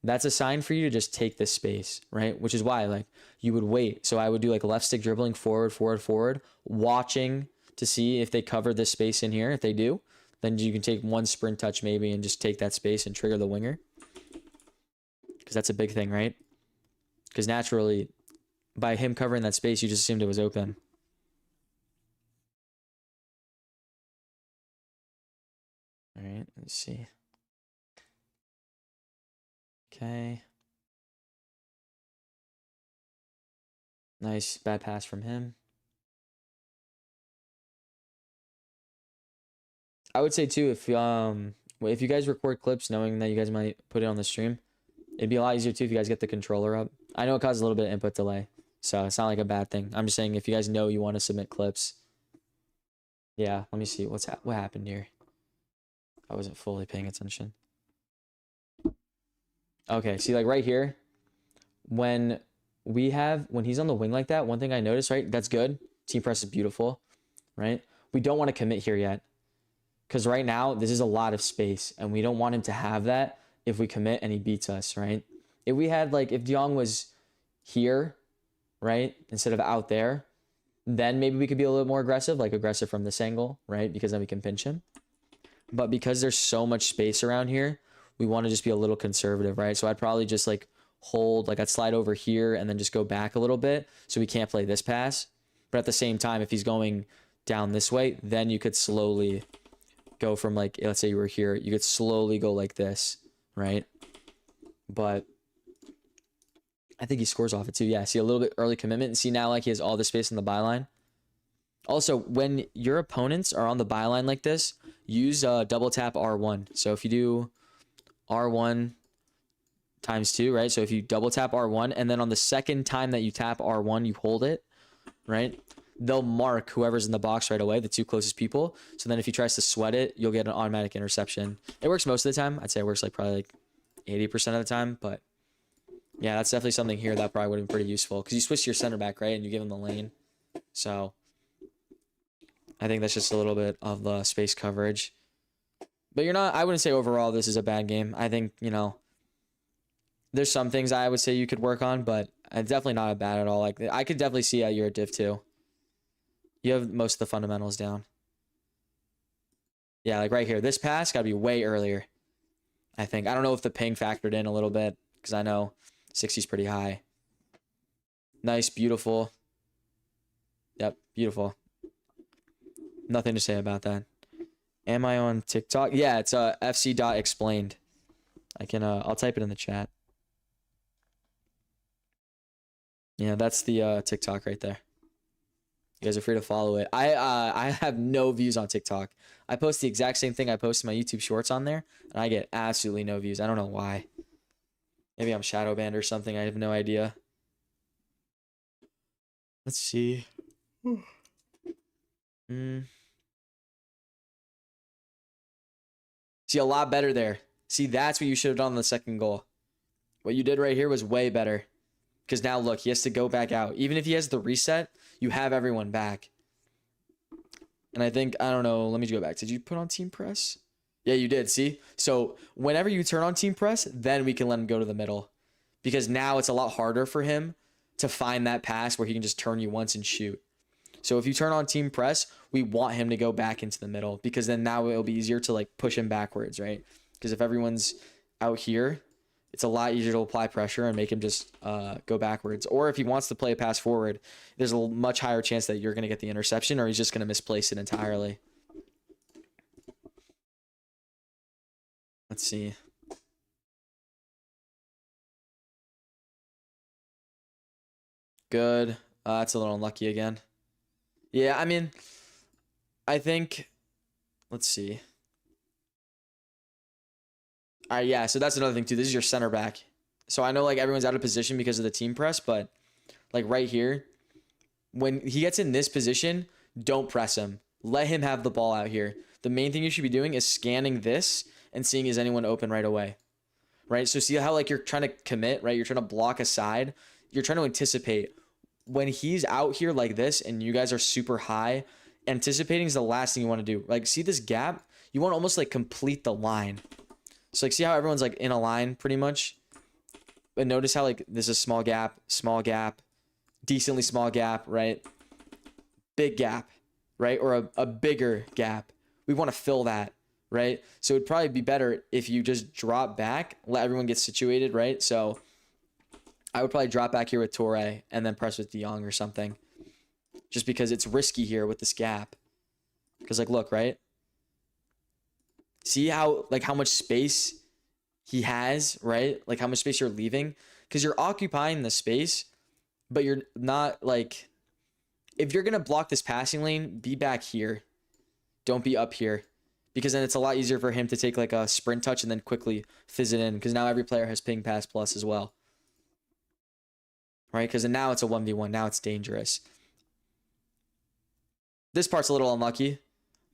A: That's a sign for you to just take this space, right? Which is why like you would wait. So I would do like left stick dribbling forward, forward, forward, watching to see if they cover this space in here. If they do, then you can take one sprint touch maybe and just take that space and trigger the winger. Because that's a big thing, right? Because naturally, by him covering that space, you just assumed it was open. All right, let's see. Okay. Nice bad pass from him. I would say too, if if you guys record clips knowing that you guys might put it on the stream, it'd be a lot easier too if you guys get the controller up. I know it causes a little bit of input delay, so it's not like a bad thing. I'm just saying if you guys know you want to submit clips. Yeah, let me see what happened here. I wasn't fully paying attention. Okay, see, like right here, when he's on the wing like that, one thing I noticed, right? That's good. Team press is beautiful, right? We don't want to commit here yet, because right now this is a lot of space, and we don't want him to have that if we commit and he beats us, right? If we had if De Jong was here, right, instead of out there, then maybe we could be a little more aggressive, aggressive from this angle, right? Because then we can pinch him. But because there's so much space around here, we want to just be a little conservative, right? So I'd probably just hold, I'd slide over here and then just go back a little bit so we can't play this pass. But at the same time, if he's going down this way, then you could slowly go from let's say you were here, you could slowly go like this, right? But I think he scores off it too. Yeah, see a little bit early commitment, and see now he has all the space in the byline. Also, when your opponents are on the byline like this, use double tap R1. So if you do R1 times 2, right? So if you double tap R1, and then on the second time that you tap R1, you hold it, right? They'll mark whoever's in the box right away, the two closest people. So then if he tries to sweat it, you'll get an automatic interception. It works most of the time. I'd say it works probably 80% of the time, but yeah, that's definitely something here that probably would have been pretty useful, because you switch to your center back, right? And you give him the lane. So I think that's just a little bit of the space coverage. But I wouldn't say overall this is a bad game. I think, there's some things I would say you could work on, but it's definitely not bad at all. I could definitely see you're a Div 2. You have most of the fundamentals down. Yeah, right here. This pass got to be way earlier, I think. I don't know if the ping factored in a little bit, because I know 60's pretty high. Nice, beautiful. Yep, beautiful. Nothing to say about that. Am I on TikTok? Yeah, it's FC.explained. I'll type it in the chat. Yeah, that's the TikTok right there. You guys are free to follow it. I have no views on TikTok. I post the exact same thing I post my YouTube shorts on there, and I get absolutely no views. I don't know why. Maybe I'm shadow banned or something. I have no idea. Let's see. See, a lot better there. See, that's what you should have done on the second goal. What you did right here was way better. Because now, look, he has to go back out. Even if he has the reset, you have everyone back. And I think, I don't know, let me go back. Did you put on team press? Yeah, you did, see? So whenever you turn on team press, then we can let him go to the middle. Because now it's a lot harder for him to find that pass where he can just turn you once and shoot. So if you turn on team press, we want him to go back into the middle, because then now it'll be easier to push him backwards, right? Because if everyone's out here, it's a lot easier to apply pressure and make him just go backwards. Or if he wants to play a pass forward, there's a much higher chance that you're going to get the interception, or he's just going to misplace it entirely. Let's see. Good. That's a little unlucky again. Yeah, I mean, I think, let's see. All right, yeah, so that's another thing too. This is your center back. So I know everyone's out of position because of the team press, but right here, when he gets in this position, don't press him. Let him have the ball out here. The main thing you should be doing is scanning this and seeing is anyone open right away. Right? So see how you're trying to commit, right? You're trying to block a side. You're trying to anticipate. When he's out here like this and you guys are super high, anticipating is the last thing you want to do. See this gap? You want to almost complete the line. So see how everyone's in a line pretty much? But notice how there's a small gap, decently small gap, right? Big gap, right? Or a bigger gap. We want to fill that, right? So it'd probably be better if you just drop back, let everyone get situated, right? So I would probably drop back here with Torre and then press with De Jong or something. Just because it's risky here with this gap. Because look, right? See how much space he has, right? How much space you're leaving? Because you're occupying the space, but you're not if you're going to block this passing lane, be back here. Don't be up here. because then it's a lot easier for him to take like a sprint touch and then quickly fizz it in, because now every player has ping pass plus as well. Right? Because now it's a 1v1. Now it's dangerous. This part's a little unlucky.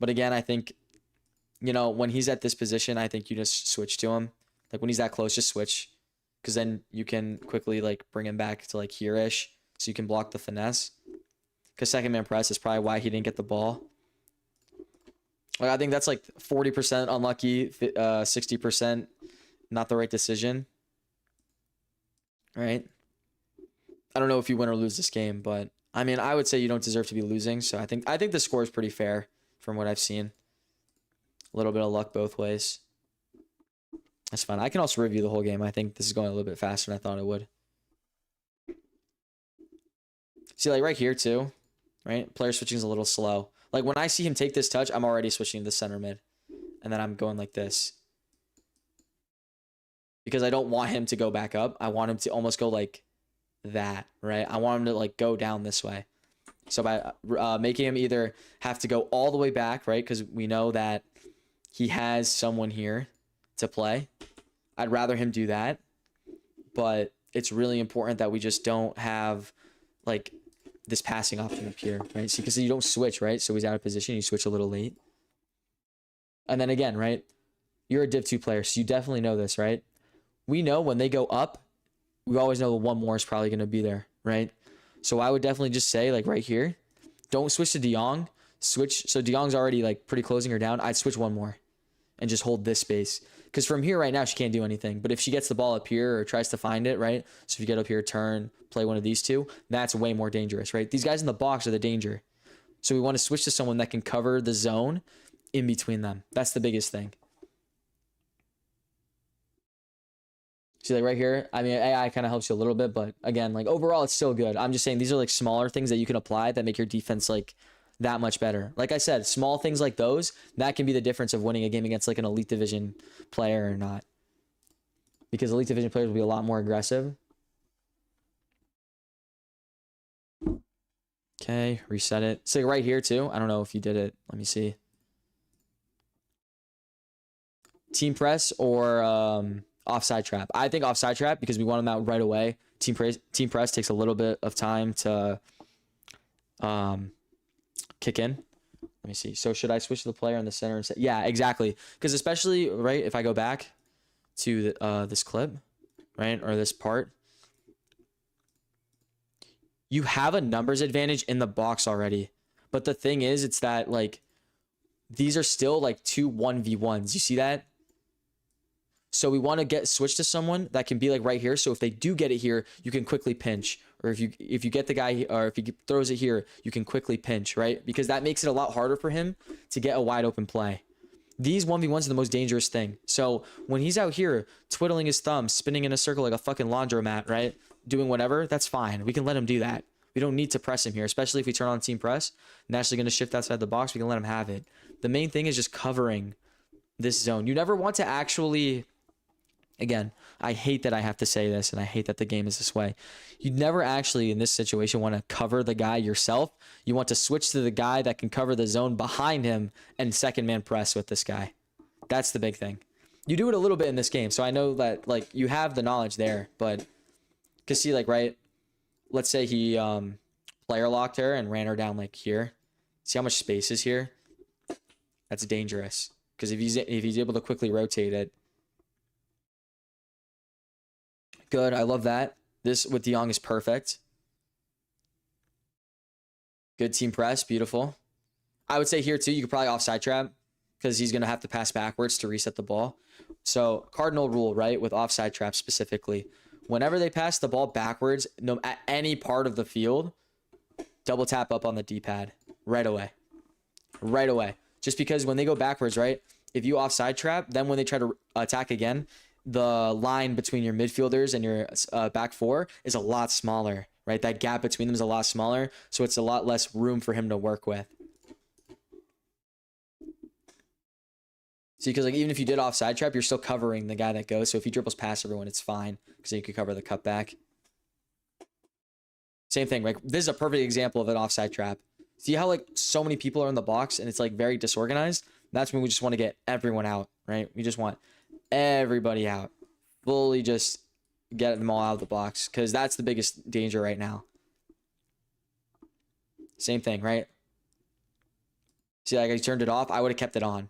A: But again, I think, you know, when he's at this position, I think you just switch to him. Like when he's that close, just switch. Because then you can quickly like bring him back to like here-ish. So you can block the finesse. Because second man press is probably why he didn't get the ball. Like, I think that's like 40% unlucky, 60% not the right decision. Right? I don't know if you win or lose this game, but I mean, I would say you don't deserve to be losing. So I think the score is pretty fair from what I've seen. A little bit of luck both ways. That's fine. I can also review the whole game. I think this is going a little bit faster than I thought it would. See, like right here too, right? Player switching is a little slow. Like when I see him take this touch, I'm already switching to the center mid. And then I'm going like this. Because I don't want him to go back up. I want him to almost go like that, right? I want him to like go down this way. So by making him either have to go all the way back, right? Because we know that he has someone here to play. I'd rather him do that. But it's really important that we just don't have like this passing option up here, right? See, because you don't switch, right? So he's out of position. You switch a little late. And then again, right? You're a Div 2 player, so you definitely know this, right? We know when they go up, we always know one more is probably going to be there, right? So I would definitely just say, like right here, don't switch to De Jong. Switch. So De Jong's already like pretty closing her down. I'd switch one more and just hold this space. Because from here right now, she can't do anything. But if she gets the ball up here or tries to find it, right? So if you get up here, turn, play one of these two, that's way more dangerous, right? These guys in the box are the danger. So we want to switch to someone that can cover the zone in between them. That's the biggest thing. See, like right here, I mean, AI kind of helps you a little bit, but again, like overall, it's still good. I'm just saying these are like smaller things that you can apply that make your defense like that much better. Like I said, small things like those, that can be the difference of winning a game against like an Elite Division player or not. Because Elite Division players will be a lot more aggressive. Okay, reset it. So right here too, I don't know if you did it. Let me see. Team press or offside trap. I think offside trap because we want them out right away. Team press takes a little bit of time to kick in. Let me see. So should I switch to the player in the center and say, yeah, exactly. Because especially, right, if I go back to this clip, right, or this part, you have a numbers advantage in the box already. But the thing is, it's that, like, these are still, like, 2 1v1s. You see that? So we want to get switched to someone that can be, like, right here. So if they do get it here, you can quickly pinch. Or if you get the guy, or if he throws it here, you can quickly pinch, right? Because that makes it a lot harder for him to get a wide open play. These 1v1s are the most dangerous thing. So when he's out here twiddling his thumbs, spinning in a circle like a fucking laundromat, right? Doing whatever, that's fine. We can let him do that. We don't need to press him here, especially if we turn on team press. Naturally going to shift outside the box. We can let him have it. The main thing is just covering this zone. You never want to actually... Again, I hate that I have to say this, and I hate that the game is this way. You never actually, in this situation, want to cover the guy yourself. You want to switch to the guy that can cover the zone behind him and second man press with this guy. That's the big thing. You do it a little bit in this game, so I know that like you have the knowledge there, but because see, like, right, let's say he player locked her and ran her down like here. See how much space is here? That's dangerous because if he's able to quickly rotate it. Good. I love that. This with De Jong is perfect. Good team press. Beautiful. I would say here too, you could probably offside trap because he's going to have to pass backwards to reset the ball. So cardinal rule, right? With offside trap specifically, whenever they pass the ball backwards, no, at any part of the field, double tap up on the D-pad right away. Right away. Just because when they go backwards, right? If you offside trap, then when they try to attack again, the line between your midfielders and your back four is a lot smaller, right? That gap between them is a lot smaller, so it's a lot less room for him to work with. See, because like even if you did offside trap, you're still covering the guy that goes. So if he dribbles past everyone, it's fine because you could cover the cutback. Same thing, right? This is a perfect example of an offside trap. See how like so many people are in the box and it's like very disorganized? That's when we just want to get everyone out, right? We just want everybody out. Fully just get them all out of the box, because that's the biggest danger right now. Same thing, right? See, like I turned it off. I would have kept it on.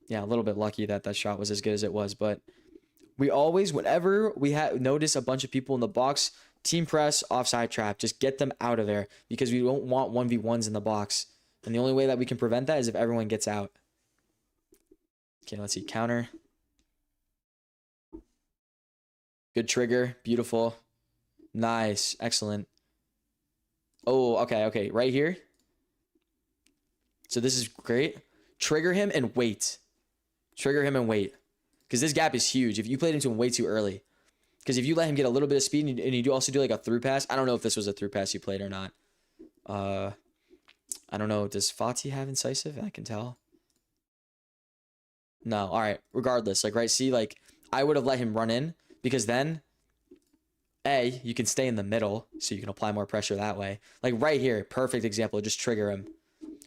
A: Yeah, a little bit lucky that that shot was as good as it was, but we always, whenever we notice a bunch of people in the box, team press, offside trap, just get them out of there, because we don't want 1v1s in the box. And the only way that we can prevent that is if everyone gets out. Okay, let's see. Counter. Good trigger. Beautiful. Nice. Excellent. Oh, okay, okay. Right here. So this is great. Trigger him and wait. Trigger him and wait. Because this gap is huge. If you played into him way too early. Because if you let him get a little bit of speed and you do also do like a through pass. I don't know if this was a through pass you played or not. I don't know. Does Fati have incisive? I can tell. No. All right. Regardless. Like, right. See, like, I would have let him run in. Because then, A, you can stay in the middle. So you can apply more pressure that way. Like right here. Perfect example. Just trigger him.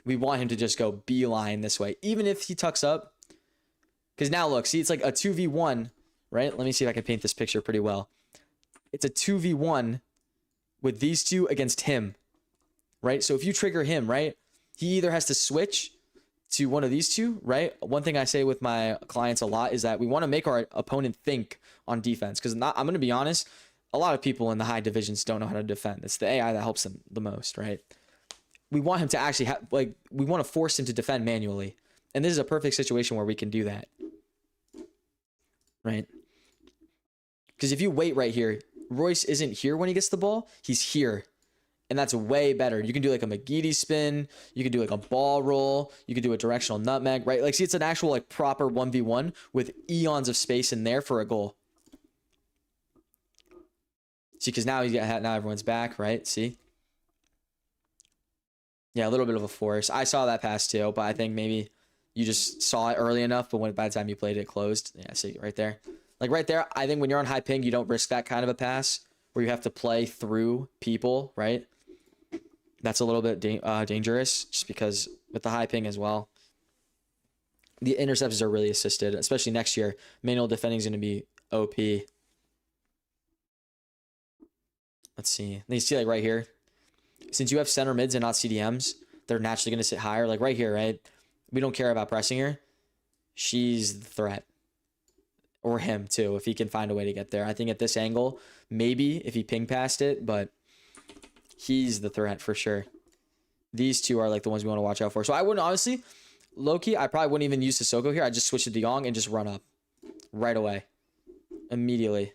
A: We want him to just go beeline this way. Even if he tucks up. Because now look. See, it's like a 2v1. Right? Let me see if I can paint this picture pretty well. It's a 2v1 with these two against him. Right? So if you trigger him, right? He either has to switch to one of these two, right? One thing I say with my clients a lot is that we want to make our opponent think on defense. Because I'm going to be honest, a lot of people in the high divisions don't know how to defend. It's the AI that helps them the most, right? We want him to actually have, like, we want to force him to defend manually. And this is a perfect situation where we can do that. Right? Because if you wait right here, Royce isn't here when he gets the ball. He's here. And that's way better. You can do like a McGeady spin. You can do like a ball roll. You can do a directional nutmeg, right? Like, see, it's an actual like proper 1v1 with eons of space in there for a goal. See, because now now everyone's back, right? See? Yeah, a little bit of a force. I saw that pass too, but I think maybe you just saw it early enough, but by the time you played it, closed. Yeah, see, right there. Like right there, I think when you're on high ping, you don't risk that kind of a pass where you have to play through people, right? That's a little bit dangerous just because with the high ping as well. The intercepts are really assisted, especially next year. Manual defending is going to be OP. Let's see. You see like right here. Since you have center mids and not CDMs, they're naturally going to sit higher. Like right here, right? We don't care about pressing her. She's the threat. Or him too, if he can find a way to get there. I think at this angle, maybe if he ping past it, but he's the threat for sure. These two are like the ones we want to watch out for. So I wouldn't, honestly, low-key, I probably wouldn't even use Sissoko here. I'd just switch to De Jong and just run up right away. Immediately.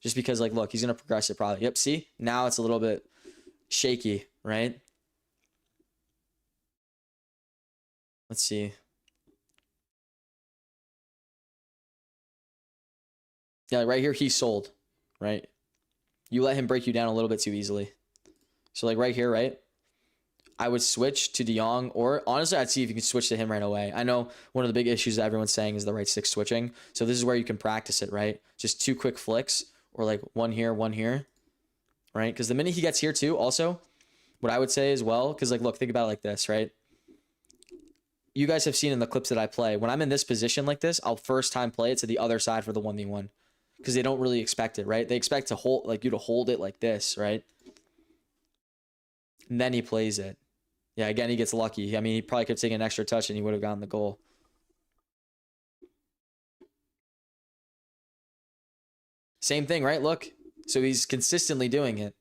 A: Just because, like, look, he's going to progress it probably. Yep, see? Now it's a little bit shaky, right? Let's see. Yeah, right here, he's sold, right? You let him break you down a little bit too easily. So, like, right here, right? I would switch to De Jong, or honestly, I'd see if you can switch to him right away. I know one of the big issues that everyone's saying is the right stick switching. So this is where you can practice it, right? Just 2 quick flicks, or like one here, right? Because the minute he gets here too, also, what I would say as well, because like, look, think about it like this, right? You guys have seen in the clips that I play, when I'm in this position like this, I'll first time play it to the other side for the 1v1. Because they don't really expect it, right? They expect to hold, like you to hold it like this, right? And then he plays it. Yeah, again, he gets lucky. I mean, he probably could have taken an extra touch and he would have gotten the goal. Same thing, right? Look. So he's consistently doing it.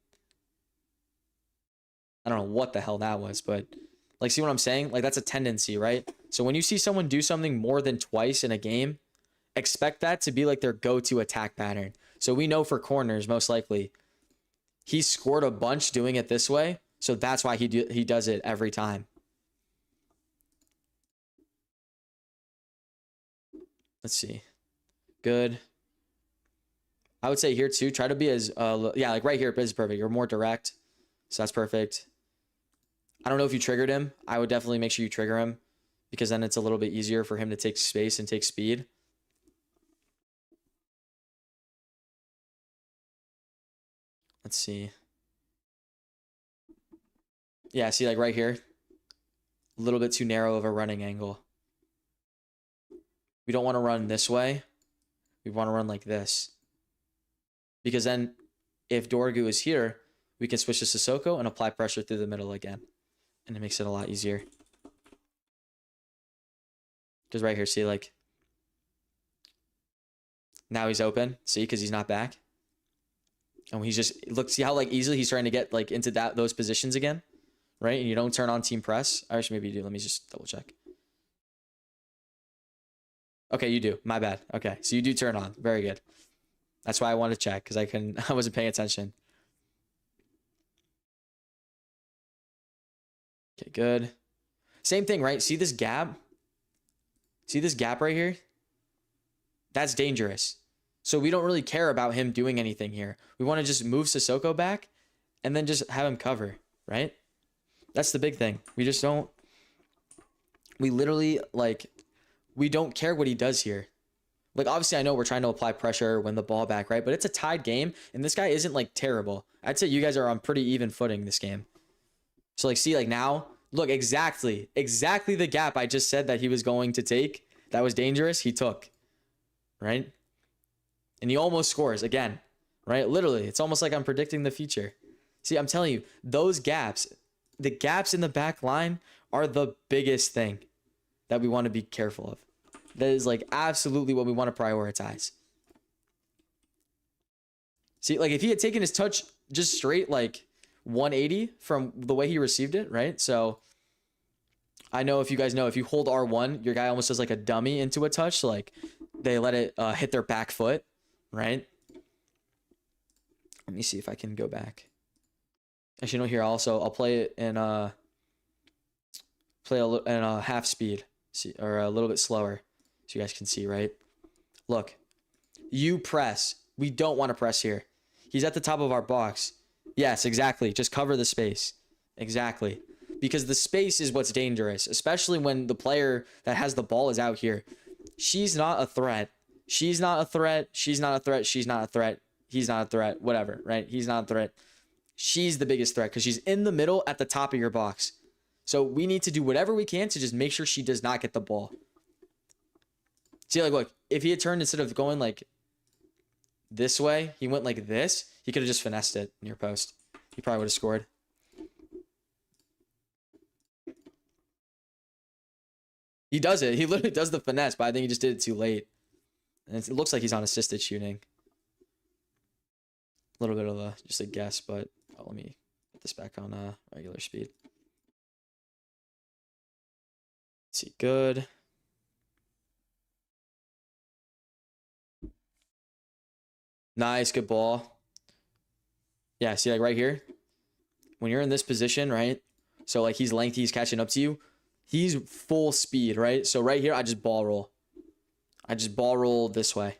A: I don't know what the hell that was, but like, see what I'm saying? Like, that's a tendency, right? So when you see someone do something more than twice in a game, expect that to be like their go-to attack pattern. So we know for corners, most likely, he scored a bunch doing it this way. So that's why he does it every time. Let's see. Good. I would say here too, try to be as, yeah, like right here is perfect. You're more direct. So that's perfect. I don't know if you triggered him. I would definitely make sure you trigger him because then it's a little bit easier for him to take space and take speed. Let's see. Yeah, see like right here. a little bit too narrow of a running angle. We don't want to run this way. We want to run like this. Because then if Dorgu is here, we can switch to Sissoko and apply pressure through the middle again. And it makes it a lot easier. Because right here, see, like, now he's open. See, because he's not back. And he's just, look, see how, like, easily he's trying to get, like, into those positions again? Right? And you don't turn on team press. I wish maybe you do. Let me just double check. Okay, you do. My bad. Okay, so you do turn on. Very good. That's why I wanted to check, because I wasn't paying attention. Okay, good. Same thing, right? See this gap? See this gap right here? That's dangerous. So we don't really care about him doing anything here. We want to just move Sissoko back and then just have him cover, right? That's the big thing. We just don't... We literally, like... We don't care what he does here. Like, obviously, I know we're trying to apply pressure, win the ball back, right? But it's a tied game, and this guy isn't, like, terrible. I'd say you guys are on pretty even footing this game. So, like, see, like, now... Look, exactly the gap I just said that he was going to take. That was dangerous. He took, right? And he almost scores again, right? Literally, it's almost like I'm predicting the future. See, I'm telling you, those gaps, the gaps in the back line are the biggest thing that we want to be careful of. That is like absolutely what we want to prioritize. See, like if he had taken his touch just straight, like 180 from the way he received it, right? So I know if you guys know, if you hold R1, your guy almost does like a dummy into a touch. So like they let it hit their back foot, right? Let me see if I can go back. Actually, no, here also I'll play it in half speed, see, or a little bit slower, so you guys can see, right? Look, you press. We don't want to press here. He's at the top of our box. Yes, exactly. Just cover the space. Exactly. Because the space is what's dangerous, especially when the player that has the ball is out here. She's not a threat. She's not a threat. She's not a threat. She's not a threat. He's not a threat. Whatever, right? He's not a threat. She's the biggest threat because she's in the middle at the top of your box. So we need to do whatever we can to just make sure she does not get the ball. See, like, look, if he had turned instead of going like this way, he went like this, he could have just finessed it near post. He probably would have scored. He does it. He literally does the finesse, but I think he just did it too late. And it looks like he's on assisted shooting. A little bit of just a guess, but let me put this back on regular speed. Let's see, good. Nice, good ball. Yeah, see, like right here, when you're in this position, right? So like he's lengthy, he's catching up to you. He's full speed, right? So right here, I just ball roll. I just ball roll this way.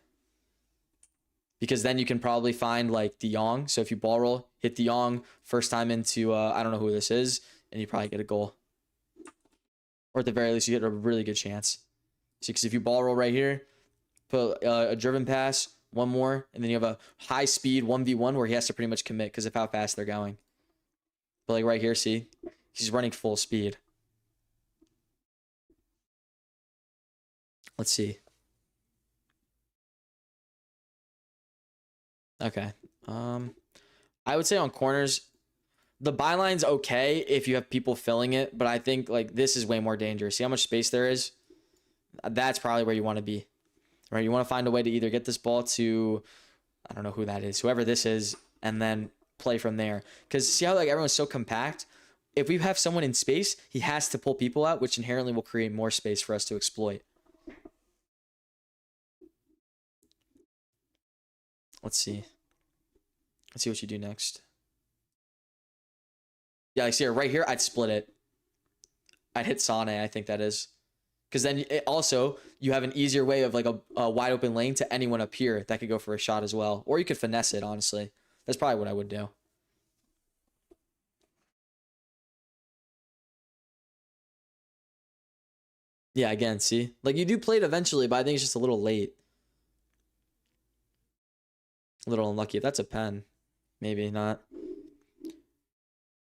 A: Because then you can probably find like De Jong. So if you ball roll, hit De Jong first time into, I don't know who this is, and you probably get a goal. Or at the very least, you get a really good chance. See, because if you ball roll right here, put a driven pass, one more, and then you have a high speed 1v1 where he has to pretty much commit because of how fast they're going. But like right here, see, he's running full speed. Let's see. Okay. I would say on corners, the byline's okay if you have people filling it, but I think like this is way more dangerous. See how much space there is? That's probably where you want to be. Right? You want to find a way to either get this ball to, I don't know who that is, whoever this is, and then play from there. Because see how like everyone's so compact? If we have someone in space, he has to pull people out, which inherently will create more space for us to exploit. Let's see. Let's see what you do next. Yeah, like see right here, I'd split it. I'd hit Sane, I think that is. Because then also, you have an easier way of like a wide open lane to anyone up here that could go for a shot as well. Or you could finesse it, honestly. That's probably what I would do. Yeah, again, see? Like, you do play it eventually, but I think it's just a little late. A little unlucky. If that's a pen, maybe not.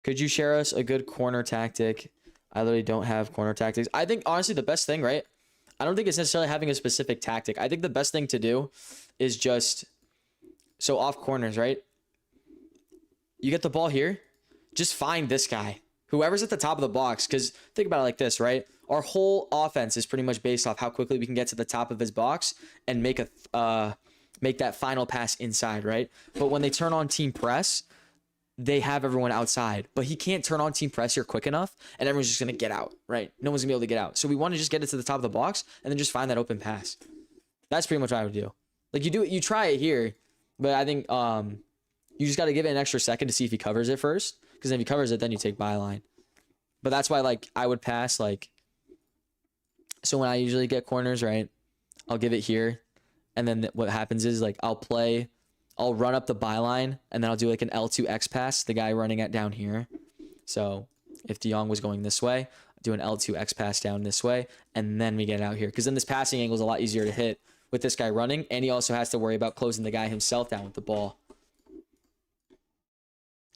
A: Could you share us a good corner tactic? I literally don't have corner tactics. I think honestly the best thing, right? I don't think it's necessarily having a specific tactic. I think the best thing to do is just, so off corners, right? You get the ball here, just find this guy, whoever's at the top of the box. Because think about it like this, right? Our whole offense is pretty much based off how quickly we can get to the top of his box and make that final pass inside, right? But when they turn on team press, they have everyone outside, but he can't turn on team press here quick enough, and everyone's just gonna get out, right? No one's gonna be able to get out. So we want to just get it to the top of the box and then just find that open pass. That's pretty much what I would do. Like you try it here, but I think you just got to give it an extra second to see if he covers it first, because if he covers it, then you take byline. But that's why like I would pass like. So when I usually get corners, right, I'll give it here, and then what happens is like I'll run up the byline, and then I'll do like an L2X pass, the guy running it down here. So if De Jong was going this way, I'll do an L2X pass down this way, and then we get out here. Because then this passing angle is a lot easier to hit with this guy running, and he also has to worry about closing the guy himself down with the ball.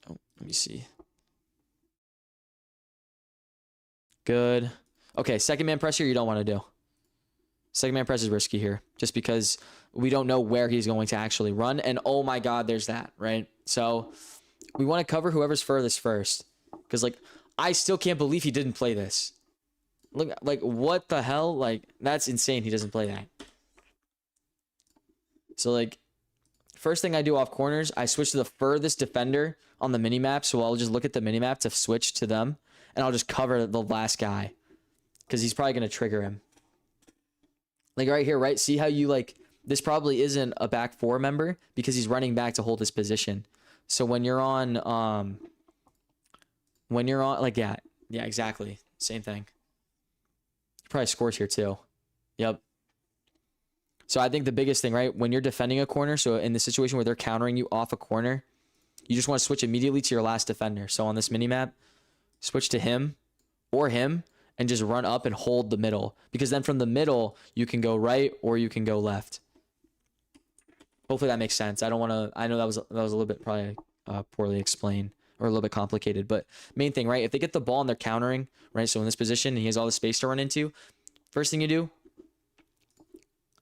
A: Oh, let me see. Good. Okay, second man press here you don't want to do. Second man press is risky here, just because we don't know where he's going to actually run. And oh my God, there's that, right? So we want to cover whoever's furthest first. Because like, I still can't believe he didn't play this. Look, like what the hell? Like, that's insane he doesn't play that. So like, first thing I do off corners, I switch to the furthest defender on the mini-map. So I'll just look at the mini-map to switch to them. And I'll just cover the last guy, because he's probably going to trigger him. Like right here, right? See how you like, this probably isn't a back four member because he's running back to hold his position. So when you're on like, yeah, exactly. Same thing. He probably scores here too. Yep. So I think the biggest thing, right? When you're defending a corner, so in the situation where they're countering you off a corner, you just want to switch immediately to your last defender. So on this mini map, switch to him or him, and just run up and hold the middle. Because then from the middle, you can go right or you can go left. Hopefully that makes sense. I don't want to... I know that was a little bit probably poorly explained or a little bit complicated. But main thing, right? If they get the ball and they're countering, right? So in this position, and he has all the space to run into, first thing you do,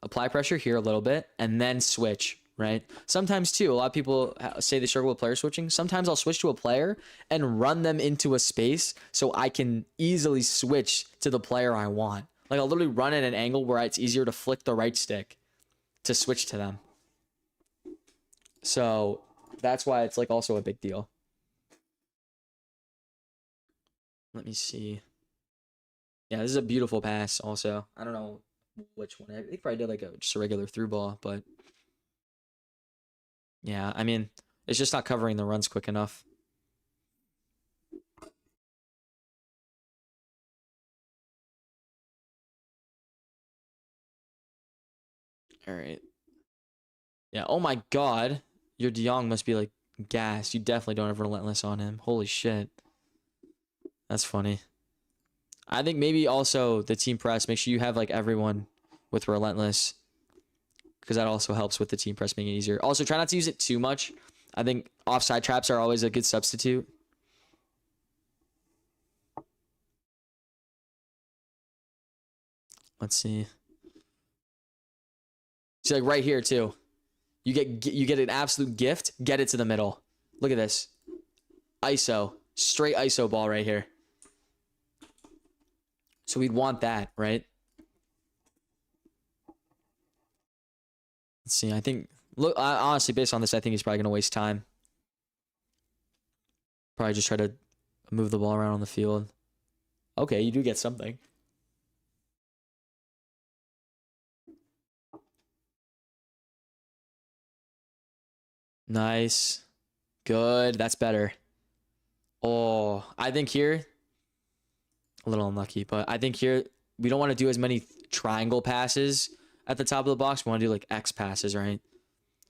A: apply pressure here a little bit and then switch, right? Sometimes too, a lot of people say they struggle with player switching. Sometimes I'll switch to a player and run them into a space so I can easily switch to the player I want. Like I'll literally run at an angle where it's easier to flick the right stick to switch to them. So that's why it's like also a big deal. Let me see. Yeah, this is a beautiful pass also. I don't know which one. I think probably did like just a regular through ball, but yeah, I mean, it's just not covering the runs quick enough. All right. Yeah, oh my God. Your De Jong must be like gassed. You definitely don't have relentless on him. Holy shit. That's funny. I think maybe also the team press, make sure you have like everyone with relentless, because that also helps with the team press making it easier. Also, try not to use it too much. I think offside traps are always a good substitute. Let's see. See, like right here too. You get an absolute gift. Get it to the middle. Look at this. ISO. Straight ISO ball right here. So we'd want that, right? Let's see. I think, look, honestly, based on this, I think he's probably going to waste time. Probably just try to move the ball around on the field. Okay, you do get something. Nice. Good. That's better. Oh, I think here, a little unlucky, but I think here we don't want to do as many triangle passes at the top of the box. We want to do like X passes, right?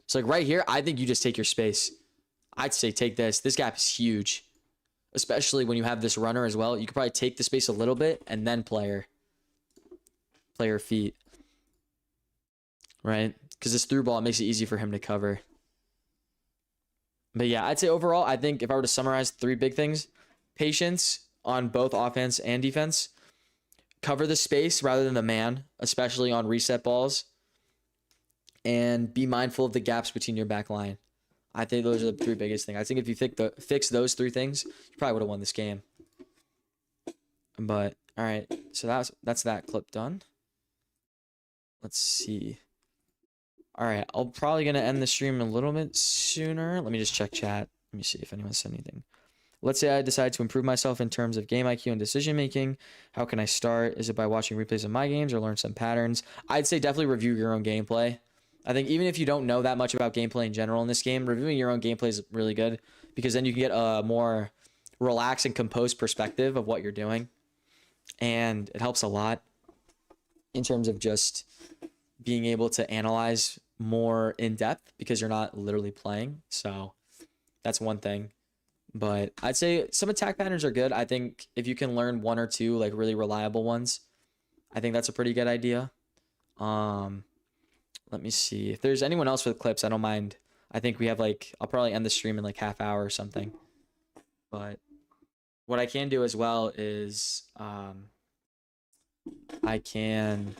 A: So like right here, I think you just take your space. I'd say take this. This gap is huge, especially when you have this runner as well. You could probably take the space a little bit and then player feet, right? Because this through ball makes it easy for him to cover. But yeah, I'd say overall, I think if I were to summarize 3 big things: patience, on both offense and defense. Cover the space rather than the man, especially on reset balls. And be mindful of the gaps between your back line. I think those are the three biggest things. I think if you fix those three things, you probably would have won this game. But all right, so that's that clip done. Let's see. All right, I'm probably gonna end the stream a little bit sooner. Let me just check chat. Let me see if anyone said anything. Let's say I decide to improve myself in terms of game IQ and decision making. How can I start? Is it by watching replays of my games or learn some patterns? I'd say definitely review your own gameplay. I think even if you don't know that much about gameplay in general in this game, reviewing your own gameplay is really good because then you can get a more relaxed and composed perspective of what you're doing. And it helps a lot in terms of just being able to analyze more in depth because you're not literally playing. So that's one thing. But I'd say some attack patterns are good. I think if you can learn one or two like really reliable ones, I think that's a pretty good idea. Let me see. If there's anyone else with clips, I don't mind. I think we have like, I'll probably end the stream in like half hour or something. But what I can do as well is I can,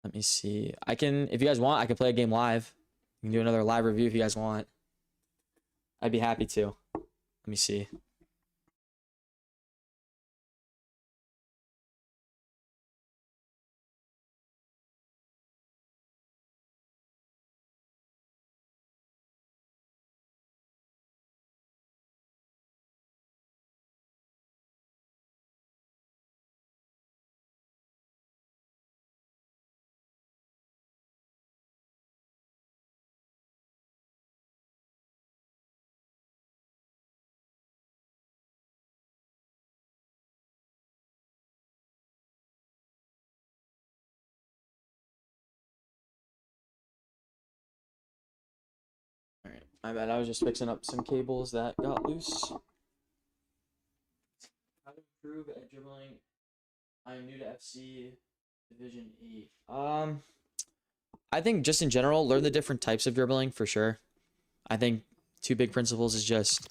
A: let me see. I can, if you guys want, I can play a game live. You can do another live review if you guys want. I'd be happy to. Let me see. All right, my bad. I was just fixing up some cables that got loose. How to improve at dribbling? I am new to FC Division 8. I think just in general, learn the different types of dribbling for sure. I think two big principles is just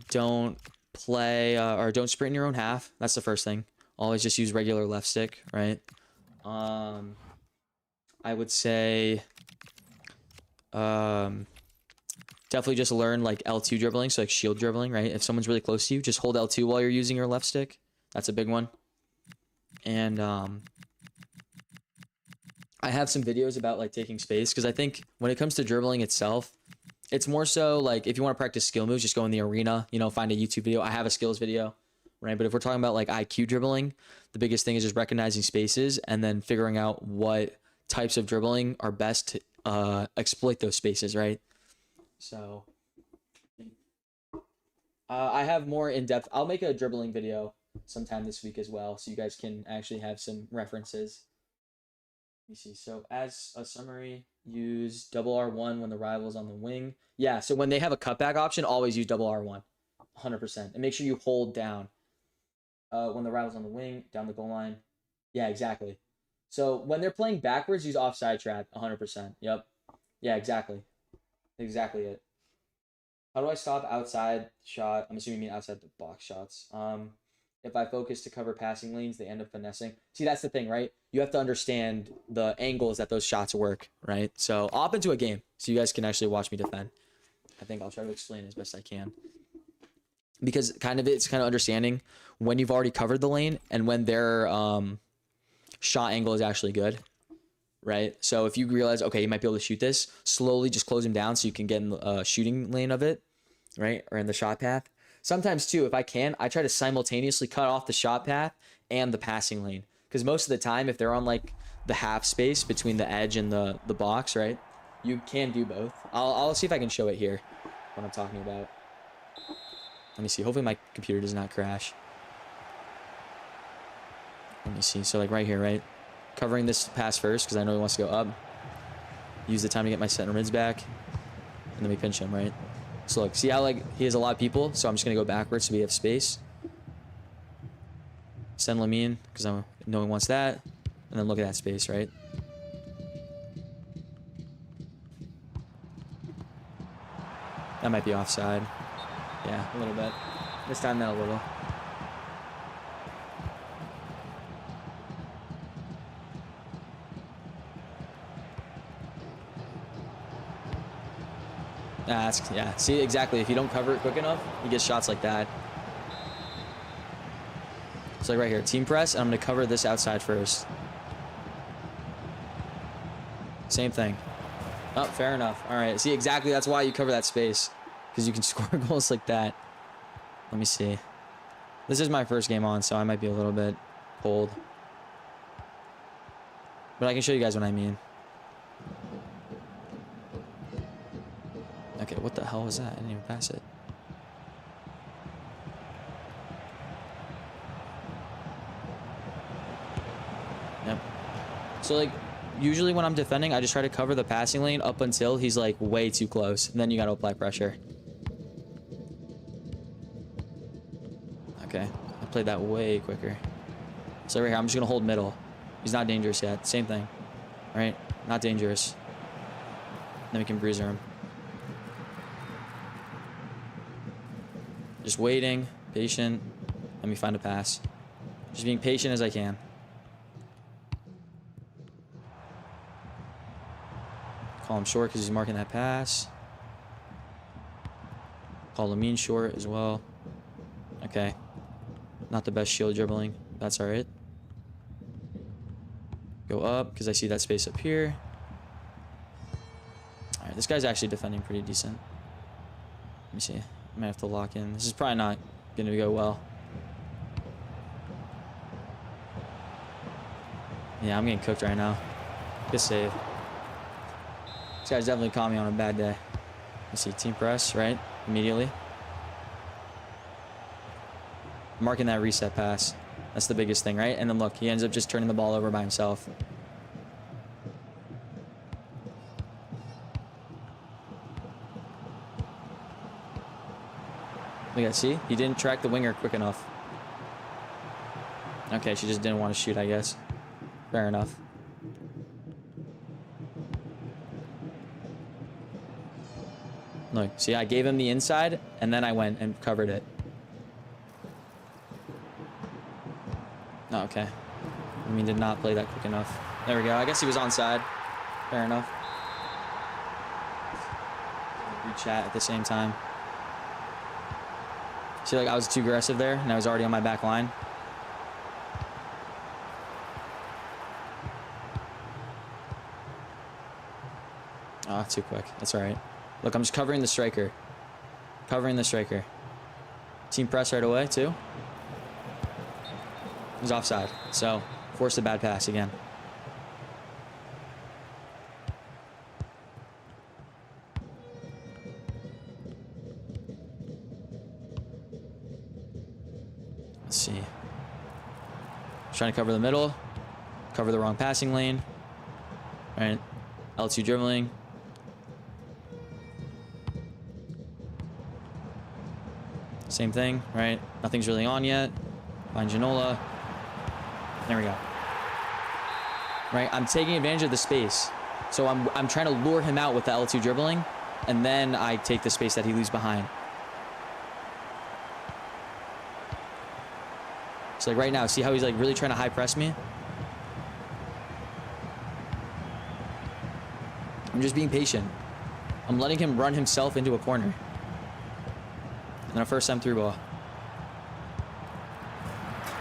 A: don't play or don't sprint in your own half. That's the first thing. Always just use regular left stick, right? I would say definitely just learn like L2 dribbling, so like shield dribbling, right? If someone's really close to you, just hold L2 while you're using your left stick. That's a big one. And I have some videos about like taking space because I think when it comes to dribbling itself, it's more so like if you want to practice skill moves, just go in the arena, you know, find a YouTube video. I have a skills video, right? But if we're talking about like IQ dribbling, the biggest thing is just recognizing spaces and then figuring out what types of dribbling are best to exploit those spaces, right? So I have more in-depth. I'll make a dribbling video sometime this week as well, so you guys can actually have some references. Let me see. So as a summary, use double R1 when the rival's on the wing. Yeah, so when they have a cutback option, always use double R1, 100%. And make sure you hold down when the rival's on the wing, down the goal line. Yeah, exactly. So when they're playing backwards, use offside trap, 100%. Yep. Yeah, exactly. Exactly it. How do I stop outside shot? I'm assuming you mean outside the box shots. If I focus to cover passing lanes, they end up finessing. See, that's the thing, right? You have to understand the angles that those shots work, right? So I'll hop into a game so you guys can actually watch me defend. I think I'll try to explain as best I can. Because it's kind of understanding when you've already covered the lane and when their shot angle is actually good, right? So if you realize, okay, you might be able to shoot this, slowly just close him down so you can get in the shooting lane of it, right? Or in the shot path. Sometimes too, if I can, I try to simultaneously cut off the shot path and the passing lane. Because most of the time, if they're on like the half space between the edge and the box, right? You can do both. I'll see if I can show it here, what I'm talking about. Let me see. Hopefully my computer does not crash. Let me see. So like right here, right? Covering this pass first because I know he wants to go up. Use the time to get my center mids back. And then we pinch him, right? So look, see how like he has a lot of people, so I'm just gonna go backwards so we have space. Send Lamine because I know he wants that, and then look at that space, right? That might be offside. Yeah, a little bit. This time that a little. Yeah. See, exactly. If you don't cover it quick enough, you get shots like that. So like right here, team press, and I'm going to cover this outside first. Same thing. Oh, fair enough. All right. See, exactly. That's why you cover that space, because you can score goals like that. Let me see. This is my first game on, so I might be a little bit cold. But I can show you guys what I mean. Okay, what the hell was that? I didn't even pass it. Yep. So, like, usually when I'm defending, I just try to cover the passing lane up until he's, like, way too close. And then you got to apply pressure. Okay. I played that way quicker. So right here, I'm just going to hold middle. He's not dangerous yet. Same thing. All right? Not dangerous. Then we can bruiser him. Just waiting. Patient. Let me find a pass. Just being patient as I can. Call him short because he's marking that pass. Call Lamine short as well. Okay. Not the best shield dribbling. That's all right. Go up because I see that space up here. All right, this guy's actually defending pretty decent. Let me see. I might have to lock in. This is probably not going to go well. Yeah, I'm getting cooked right now. Good save. This guy's definitely caught me on a bad day. Let's see. Team press, right? Immediately. Marking that reset pass. That's the biggest thing, right? And then look, he ends up just turning the ball over by himself. Look at, see? He didn't track the winger quick enough. Okay, she just didn't want to shoot, I guess. Fair enough. Look, see, I gave him the inside, and then I went and covered it. Oh, okay. I mean, did not play that quick enough. There we go. I guess he was onside. Fair enough. We chat at the same time. See, like, I was too aggressive there, and I was already on my back line. Oh, too quick. That's all right. Look, I'm just covering the striker. Covering the striker. Team press right away, too. He's offside, so forced a bad pass again. Let's see. Trying to cover the middle. Cover the wrong passing lane. All right. L2 dribbling. Same thing, right? Nothing's really on yet. Find Ginola. There we go. Right, I'm taking advantage of the space. So I'm trying to lure him out with the L2 dribbling, and then I take the space that he leaves behind. So like right now, see how he's like really trying to high press me? I'm just being patient. I'm letting him run himself into a corner. And then a first time through ball.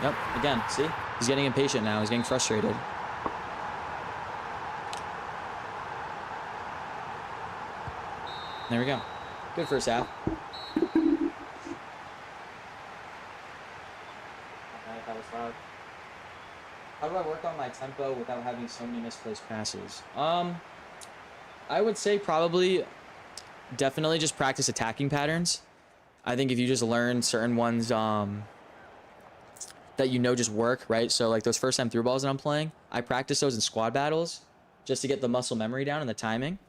A: Yep, again, see? He's getting impatient now. He's getting frustrated. There we go. Good first half. That was loud. How do I work on my tempo without having so many misplaced passes? I would say probably definitely just practice attacking patterns. I think if you just learn certain ones that you know just work, right? So like those first time through balls that I'm playing, I practice those in squad battles just to get the muscle memory down and the timing.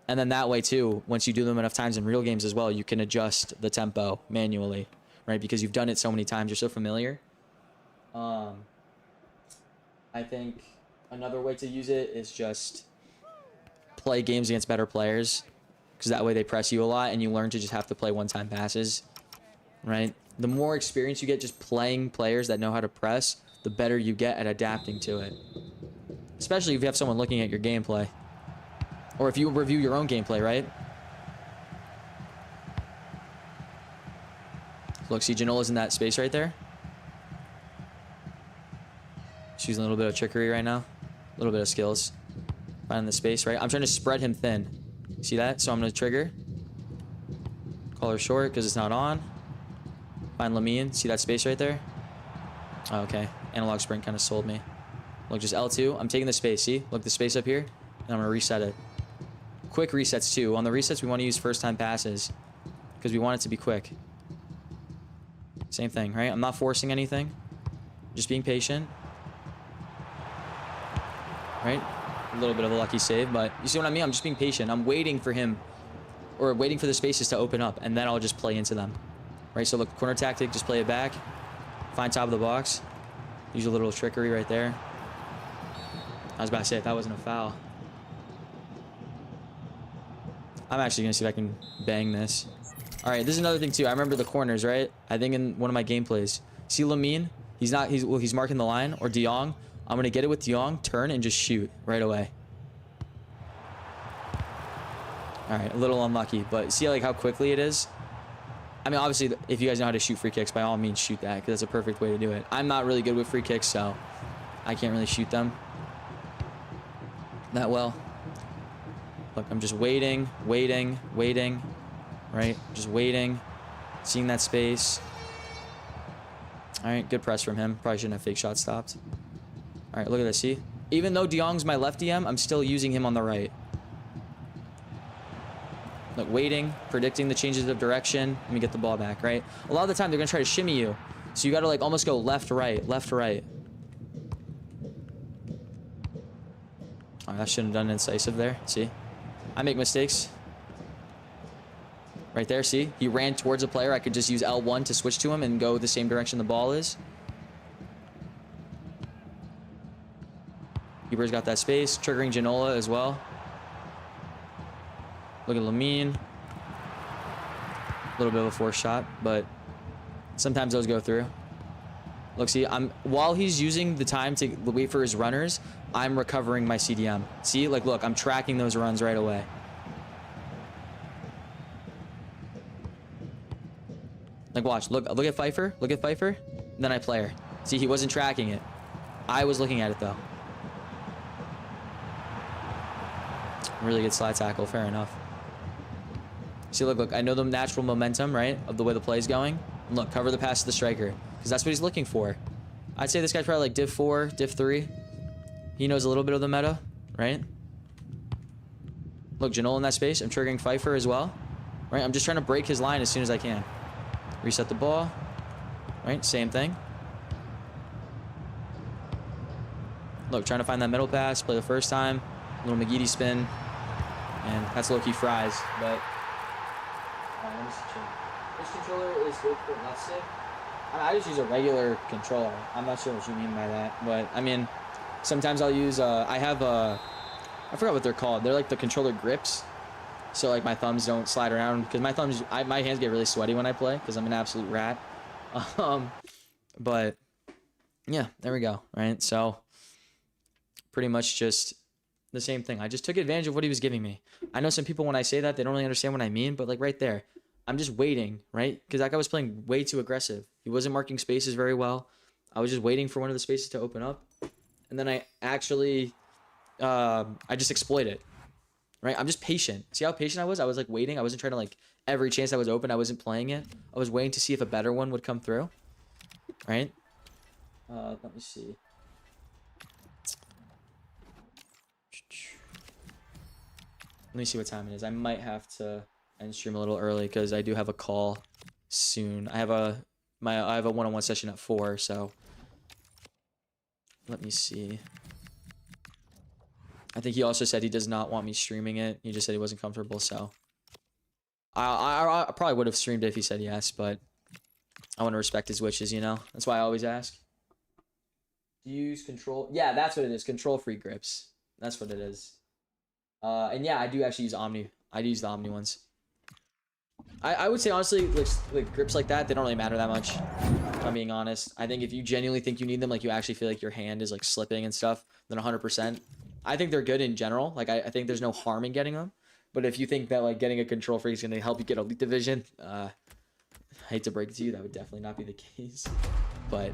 A: And then that way too, once you do them enough times in real games as well, you can adjust the tempo manually, right? Because you've done it so many times, you're so familiar. I think another way to use it is just play games against better players, because that way they press you a lot and you learn to just have to play one-time passes, right? The more experience you get just playing players that know how to press, the better you get at adapting to it. Especially if you have someone looking at your gameplay. Or if you review your own gameplay, right? Look, see, Janola's in that space right there. She's a little bit of trickery right now. A little bit of skills. Finding the space, right? I'm trying to spread him thin. See that? So I'm going to trigger. Call her short because it's not on. Find Lamine. See that space right there? Oh, okay. Analog sprint kind of sold me. Look, just L2. I'm taking the space. See? Look, the space up here. And I'm going to reset it. Quick resets, too. On the resets, we want to use first-time passes because we want it to be quick. Same thing, right? I'm not forcing anything. Just being patient. Right? A little bit of a lucky save, but you see what I mean? I'm just being patient. I'm waiting for him, or waiting for the spaces to open up, and then I'll just play into them. Right? So look, corner tactic, just play it back. Find top of the box. Use a little trickery right there. I was about to say, if that wasn't a foul. I'm actually going to see if I can bang this. All right, this is another thing, too. I remember the corners, right? I think in one of my gameplays. See Lamine? He's marking the line, or De Jong. I'm going to get it with De Jong, turn, and just shoot right away. All right, a little unlucky, but see like how quickly it is? I mean, obviously, if you guys know how to shoot free kicks, by all means, shoot that, because that's a perfect way to do it. I'm not really good with free kicks, so I can't really shoot them that well. Look, I'm just waiting, right? Just waiting, seeing that space. All right, good press from him. Probably shouldn't have fake shot stopped. All right, look at this, see? Even though De Jong's my left DM, I'm still using him on the right. Look, waiting, predicting the changes of direction. Let me get the ball back, right? A lot of the time, they're going to try to shimmy you. So you got to, like, almost go left, right, left, right. Oh, I shouldn't have done incisive there, see? I make mistakes. Right there, see? He ran towards a player. I could just use L1 to switch to him and go the same direction the ball is. Keeper's got that space. Triggering Janola as well. Look at Lamine. A little bit of a forced shot, but sometimes those go through. Look, see, while he's using the time to wait for his runners, I'm recovering my CDM. See, like, look, I'm tracking those runs right away. Like, watch, look at Pfeiffer, then I play her. See, he wasn't tracking it. I was looking at it, though. Really good slide tackle, fair enough. See, look, I know the natural momentum, right, of the way the play's going. And look, cover the pass to the striker, because that's what he's looking for. I'd say this guy's probably like Div 4, Div 3. He knows a little bit of the meta, right? Look, Janola in that space. I'm triggering Pfeiffer as well, right? I'm just trying to break his line as soon as I can. Reset the ball, right? Same thing. Look, trying to find that middle pass, play the first time. Little McGeady spin. And that's low-key fries, but... let me see. Which controller is good for left stick? I just use a regular controller. I'm not sure what you mean by that, but I mean, sometimes I'll use, I have I forgot what they're called. They're like the controller grips. So like my thumbs don't slide around, because my hands get really sweaty when I play, because I'm an absolute rat. But yeah, there we go, right? So pretty much just the same thing. I just took advantage of what he was giving me. I know some people, when I say that, they don't really understand what I mean, but like right there, I'm just waiting, right? Because that guy was playing way too aggressive. He wasn't marking spaces very well. I was just waiting for one of the spaces to open up. And then I actually, I just exploit it, right? I'm just patient. See how patient I was? I was like waiting. I wasn't trying to like, every chance that was open, I wasn't playing it. I was waiting to see if a better one would come through, right? Let me see. Let me see what time it is. I might have to end stream a little early because I do have a call soon. I have a one-on-one session at 4, so let me see. I think he also said he does not want me streaming it. He just said he wasn't comfortable, so I probably would have streamed it if he said yes, but I want to respect his wishes, you know? That's why I always ask. Do you use control? Yeah, that's what it is. Control free grips. That's what it is. And yeah, I do actually use Omni. I do use the Omni ones. I would say, honestly, like grips like that, they don't really matter that much, if I'm being honest. I think if you genuinely think you need them, like you actually feel like your hand is like slipping and stuff, then 100%. I think they're good in general. Like I think there's no harm in getting them. But if you think that like getting a control free is going to help you get Elite Division, hate to break it to you, that would definitely not be the case. But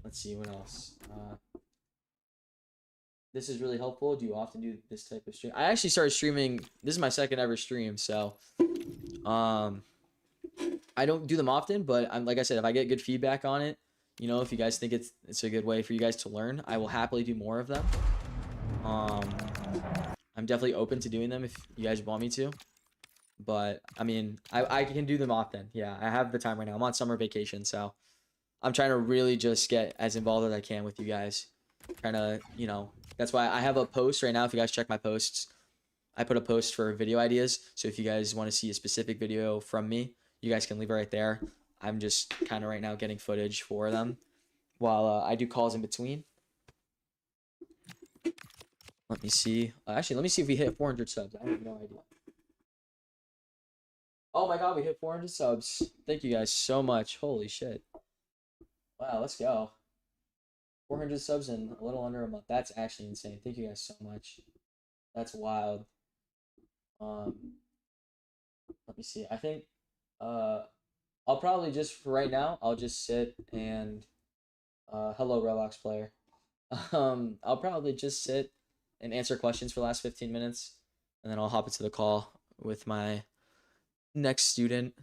A: let's see what else. This is really helpful. Do you often do this type of stream? I actually started streaming. This is my second ever stream, so I don't do them often, but I'm like I said, if I get good feedback on it, you know, if you guys think it's a good way for you guys to learn, I will happily do more of them. I'm definitely open to doing them if you guys want me to. But I mean, I can do them often. Yeah, I have the time right now. I'm on summer vacation, so I'm trying to really just get as involved as I can with you guys. Trying to, you know, that's why I have a post right now. If you guys check my posts, I put a post for video ideas. So if you guys want to see a specific video from me, you guys can leave it right there. I'm just kind of right now getting footage for them while I do calls in between. Let me see. Actually, let me see if we hit 400 subs. I have no idea. Oh my god, we hit 400 subs. Thank you guys so much. Holy shit. Wow, let's go. 400 subs in a little under a month. That's actually insane. Thank you guys so much. That's wild. Let me see. I think I'll probably just for right now, I'll just sit and hello Roblox player. I'll probably just sit and answer questions for the last 15 minutes and then I'll hop into the call with my next student.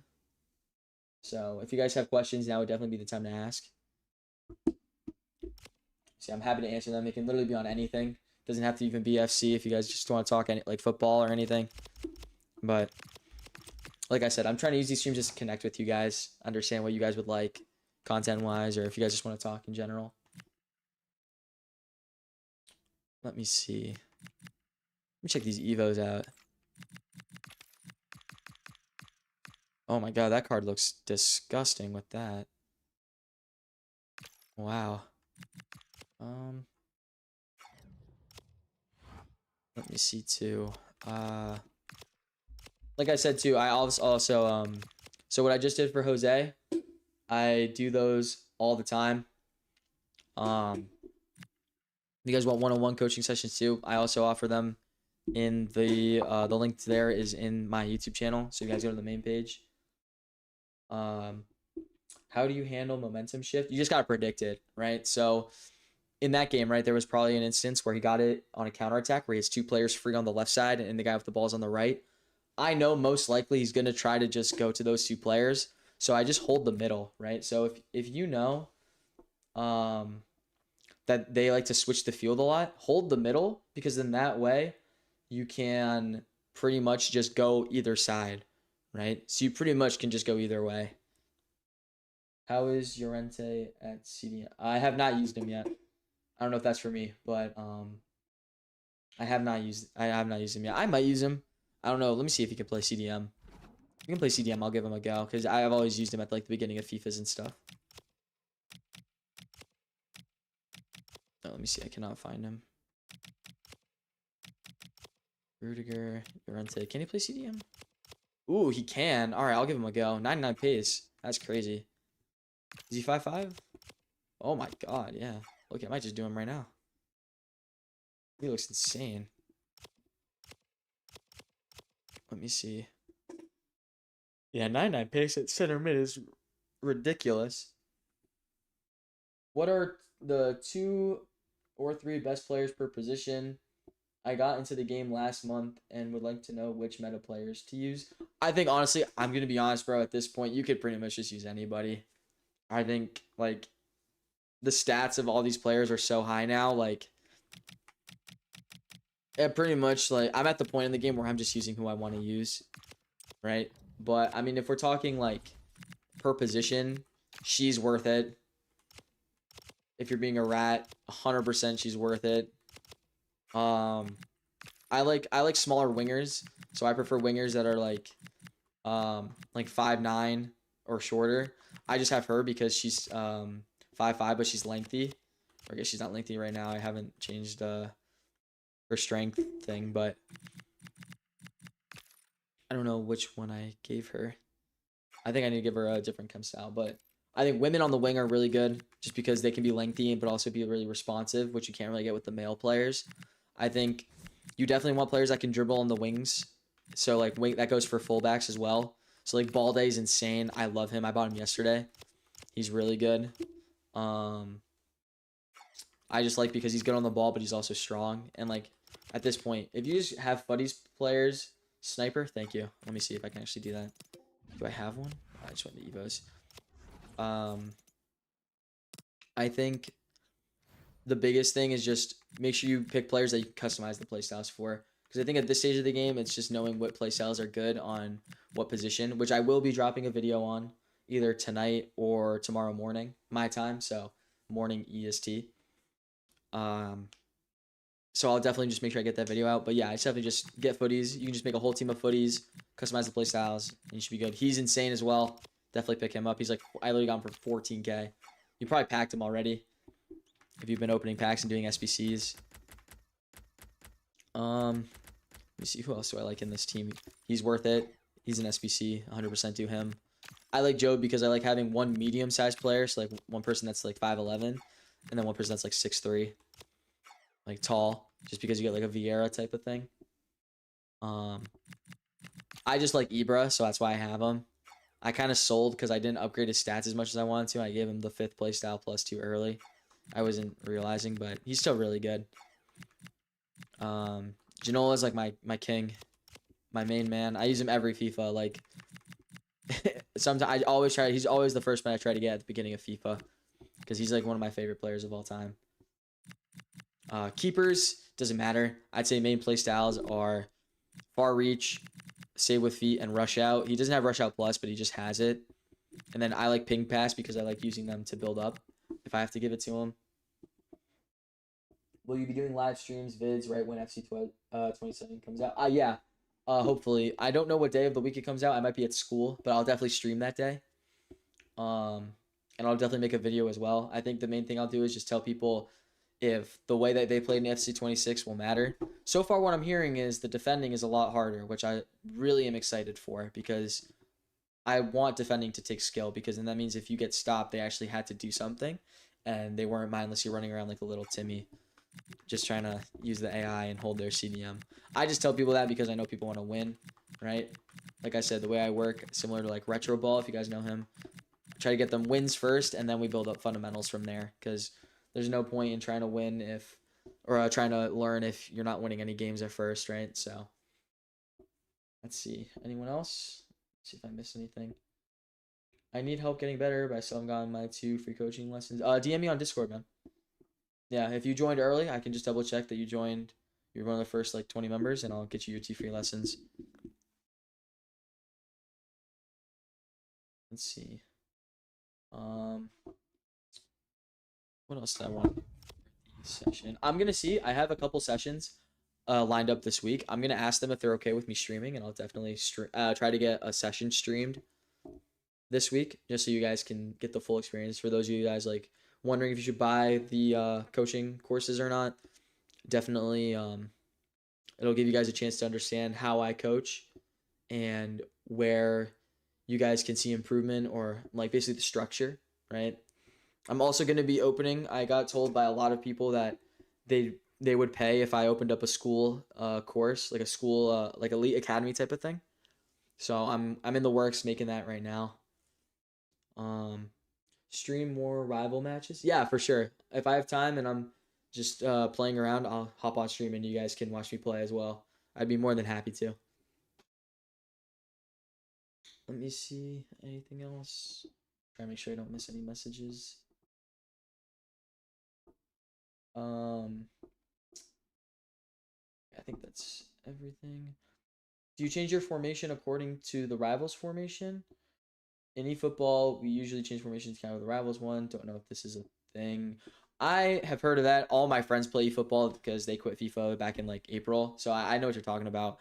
A: So if you guys have questions, now would definitely be the time to ask. See, I'm happy to answer them. It can literally be on anything. Doesn't have to even be FC if you guys just want to talk like football or anything. But like I said, I'm trying to use these streams just to connect with you guys, understand what you guys would like content-wise, or if you guys just want to talk in general. Let me see. Let me check these Evos out. Oh my god, that card looks disgusting with that. Wow. Let me see too. Like I said too, I also so what I just did for Jose, I do those all the time. If you guys want one-on-one coaching sessions too, I also offer them in the link there is in my YouTube channel. So you guys go to the main page. How do you handle momentum shift? You just gotta predict it, right? So in that game, right, there was probably an instance where he got it on a counterattack where he has two players free on the left side and the guy with the ball's on the right. I know most likely he's going to try to just go to those two players. So I just hold the middle, right? So if you know that they like to switch the field a lot, hold the middle because in that way you can pretty much just go either side, right? So you pretty much can just go either way. How is Llorente at CDM? I have not used him yet. I don't know if that's for me, but I have not used him yet. I might use him. I don't know. Let me see if he can play CDM. If he can play CDM, I'll give him a go because I've always used him at like the beginning of FIFAs and stuff. Oh, let me see. I cannot find him. Rudiger, Llorente. Can he play CDM? Ooh, he can. All right, I'll give him a go. 99 pace. That's crazy. Is he 5'5"? Oh my god, yeah. Okay, I might just do him right now. He looks insane. Let me see. Yeah, 99 pace at center mid is ridiculous. What are the 2 or 3 best players per position? I got into the game last month and would like to know which meta players to use. I think, honestly, I'm going to be honest, bro. At this point, you could pretty much just use anybody. I think, like, the stats of all these players are so high now. Like, it pretty much, like, I'm at the point in the game where I'm just using who I want to use, right? But, I mean, if we're talking, like, per position, she's worth it. If you're being a rat, 100% she's worth it. I like smaller wingers, so I prefer wingers that are like 5'9" or shorter. I just have her because she's 5'5", but she's lengthy. Or I guess she's not lengthy right now. I haven't changed her strength thing, but I don't know which one I gave her. I think I need to give her a different chem style, but I think women on the wing are really good just because they can be lengthy but also be really responsive, which you can't really get with the male players. I think you definitely want players that can dribble on the wings. So like wing that goes for fullbacks as well. So like Balde is insane. I love him. I bought him yesterday. He's really good. I just like because he's good on the ball, but he's also strong. And like at this point, if you just have Fuddy's players, sniper, thank you. Let me see if I can actually do that. Do I have one? I just went to Evos. I think the biggest thing is just make sure you pick players that you can customize the playstyles for. Because I think at this stage of the game, it's just knowing what playstyles are good on what position, which I will be dropping a video on either tonight or tomorrow morning, my time. So morning EST. So I'll definitely just make sure I get that video out. But yeah, I just definitely just get footies. You can just make a whole team of footies, customize the playstyles, and you should be good. He's insane as well. Definitely pick him up. He's like, I literally got him for 14K. You probably packed him already if you've been opening packs and doing SBCs. Let me see who else do I like in this team. He's worth it. He's an SBC. 100% do him. I like Joe because I like having one medium-sized player, so like one person that's like 5'11", and then one person that's like 6'3", like tall, just because you get like a Vieira type of thing. I just like Ibra, so that's why I have him. I kind of sold because I didn't upgrade his stats as much as I wanted to. I gave him the 5th playstyle +2 early. I wasn't realizing, but he's still really good. Janola's like my king, my main man. I use him every FIFA. Like sometimes I always try. He's always the first man I try to get at the beginning of FIFA because he's like one of my favorite players of all time. Keepers doesn't matter. I'd say main play styles are far reach, save with feet, and rush out. He doesn't have rush out plus, but he just has it. And then I like ping pass because I like using them to build up if I have to give it to him. Will you be doing live streams, vids, right when FC 27 comes out? Yeah. Hopefully. I don't know what day of the week it comes out. I might be at school, but I'll definitely stream that day. And I'll definitely make a video as well. I think the main thing I'll do is just tell people if the way that they played in FC 26 will matter. So far, what I'm hearing is the defending is a lot harder, which I really am excited for because I want defending to take skill because then that means if you get stopped, they actually had to do something and they weren't mindlessly running around like a little Timmy just trying to use the AI and hold their CDM. I just tell people that because I know people want to win, right? Like I said, the way I work, similar to like Retro Ball, if you guys know him, try to get them wins first and then we build up fundamentals from there because there's no point in trying to win or trying to learn if you're not winning any games at first, right? So let's see. Anyone else? Let's see if I missed anything. I need help getting better, but I still haven't gotten my 2 free coaching lessons. DM me on Discord, man. Yeah, if you joined early, I can just double check that you joined. You're one of the first like 20 members, and I'll get you your 2 free lessons. Let's see. What else did I want? Session. I'm gonna see. I have a couple sessions lined up this week. I'm gonna ask them if they're okay with me streaming, and I'll definitely try to get a session streamed this week, just so you guys can get the full experience. For those of you guys like wondering if you should buy the coaching courses or not, definitely it'll give you guys a chance to understand how I coach and where you guys can see improvement or like basically the structure, right? I'm also going to be opening. I got told by a lot of people that they would pay if I opened up a school course, like a school like elite academy type of thing. So I'm in the works making that right now. Stream more rival matches. Yeah, for sure. If I have time and I'm just playing around, I'll hop on stream and you guys can watch me play as well. I'd be more than happy to. Let me see anything else. Try to make sure I don't miss any messages. I think that's everything. Do you change your formation according to the rivals formation? In eFootball, we usually change formations kind of the rivals one. Don't know if this is a thing. I have heard of that. All my friends play eFootball because they quit FIFA back in like April. So I know what you're talking about.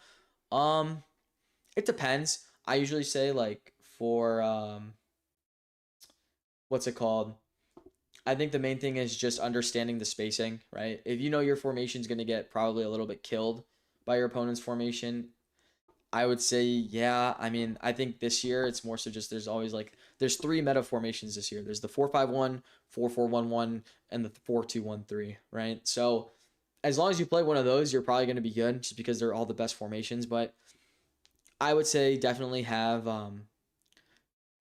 A: It depends. I usually say like for what's it called? I think the main thing is just understanding the spacing, right? If you know your formation is going to get probably a little bit killed by your opponent's formation, I would say, yeah. I mean, I think this year it's more so just there's 3 meta formations this year. There's the 4-5-1, 4-4-1-1, and the 4-2-1-3, right? So as long as you play one of those, you're probably going to be good just because they're all the best formations. But I would say definitely have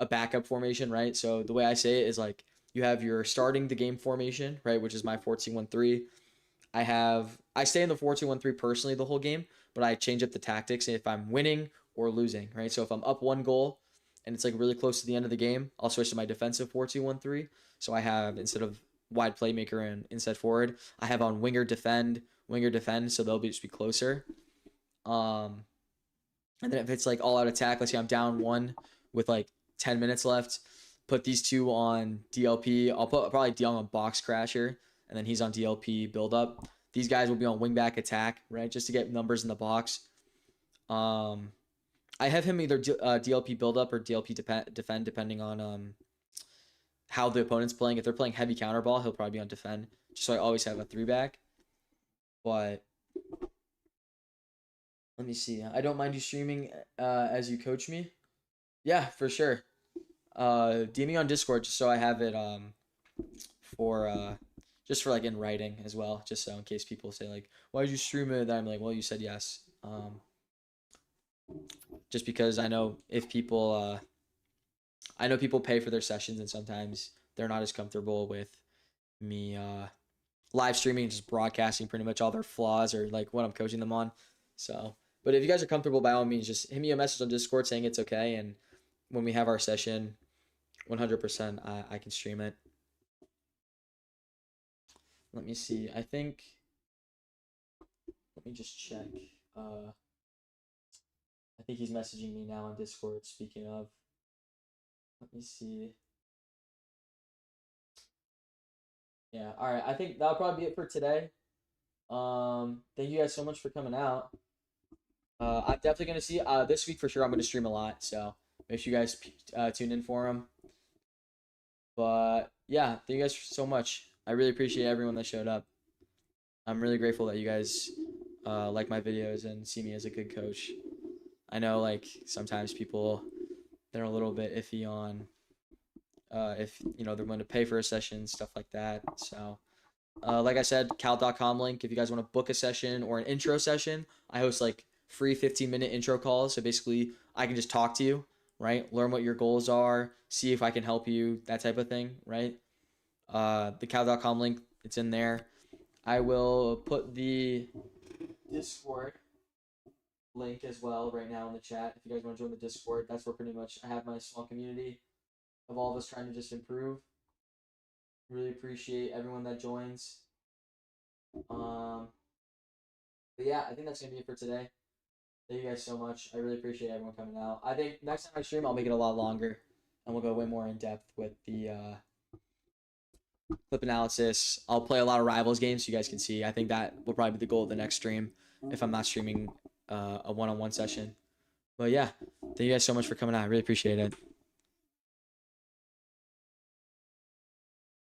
A: a backup formation, right? So the way I say it is like you have your starting the game formation, right, which is my 4-2-1-3. I stay in the 4-2-1-3 personally the whole game, but I change up the tactics if I'm winning or losing, right? So if I'm up 1 goal and it's like really close to the end of the game, I'll switch to my defensive 4-2-1-3. So I have, instead of wide playmaker and inside forward, I have on winger defend, so they'll just be closer. Um, and then if it's like all out attack, let's say I'm down 1 with like 10 minutes left, put these two on DLP. I'll put probably DL on box crasher, and then he's on DLP build up. These guys will be on wingback attack, right? Just to get numbers in the box. I have him either DLP build up or DLP defend, depending on how the opponent's playing. If they're playing heavy counter ball, he'll probably be on defend. Just so I always have a 3-back. But let me see. I don't mind you streaming as you coach me. Yeah, for sure. DM me on Discord just so I have it for just for like in writing as well, just so in case people say like, why did you stream it? Then I'm like, well, you said yes. Just because I know if people I know people pay for their sessions and sometimes they're not as comfortable with me live streaming, just broadcasting pretty much all their flaws or like what I'm coaching them on. So, but if you guys are comfortable, by all means, just hit me a message on Discord saying it's okay, and when we have our session, 100% I can stream it. Let me see. I think. Let me just check. I think he's messaging me now on Discord. Speaking of, let me see. Yeah. All right. I think that'll probably be it for today. Thank you guys so much for coming out. I'm definitely gonna see this week for sure. I'm gonna stream a lot, so make sure you guys tune in for them. But yeah, thank you guys so much. I really appreciate everyone that showed up. I'm really grateful that you guys like my videos and see me as a good coach. I know like sometimes people they're a little bit iffy on if they're going to pay for a session, stuff like that. So like I said, cal.com link if you guys want to book a session or an intro session. I host like free 15-minute intro calls. So basically I can just talk to you, right? Learn what your goals are, see if I can help you, that type of thing, right? The cal.com link, it's in there. I will put the Discord link as well right now in the chat. If you guys want to join the Discord, that's where pretty much I have my small community of all of us trying to just improve. Really appreciate everyone that joins. But yeah, I think that's gonna be it for today. Thank you guys so much. I really appreciate everyone coming out. I think next time I stream, I'll make it a lot longer, and we'll go way more in depth with the clip analysis. I'll play a lot of Rivals games so you guys can see. I think that will probably be the goal of the next stream if I'm not streaming a one-on-one session. But yeah, thank you guys so much for coming out. I really appreciate it.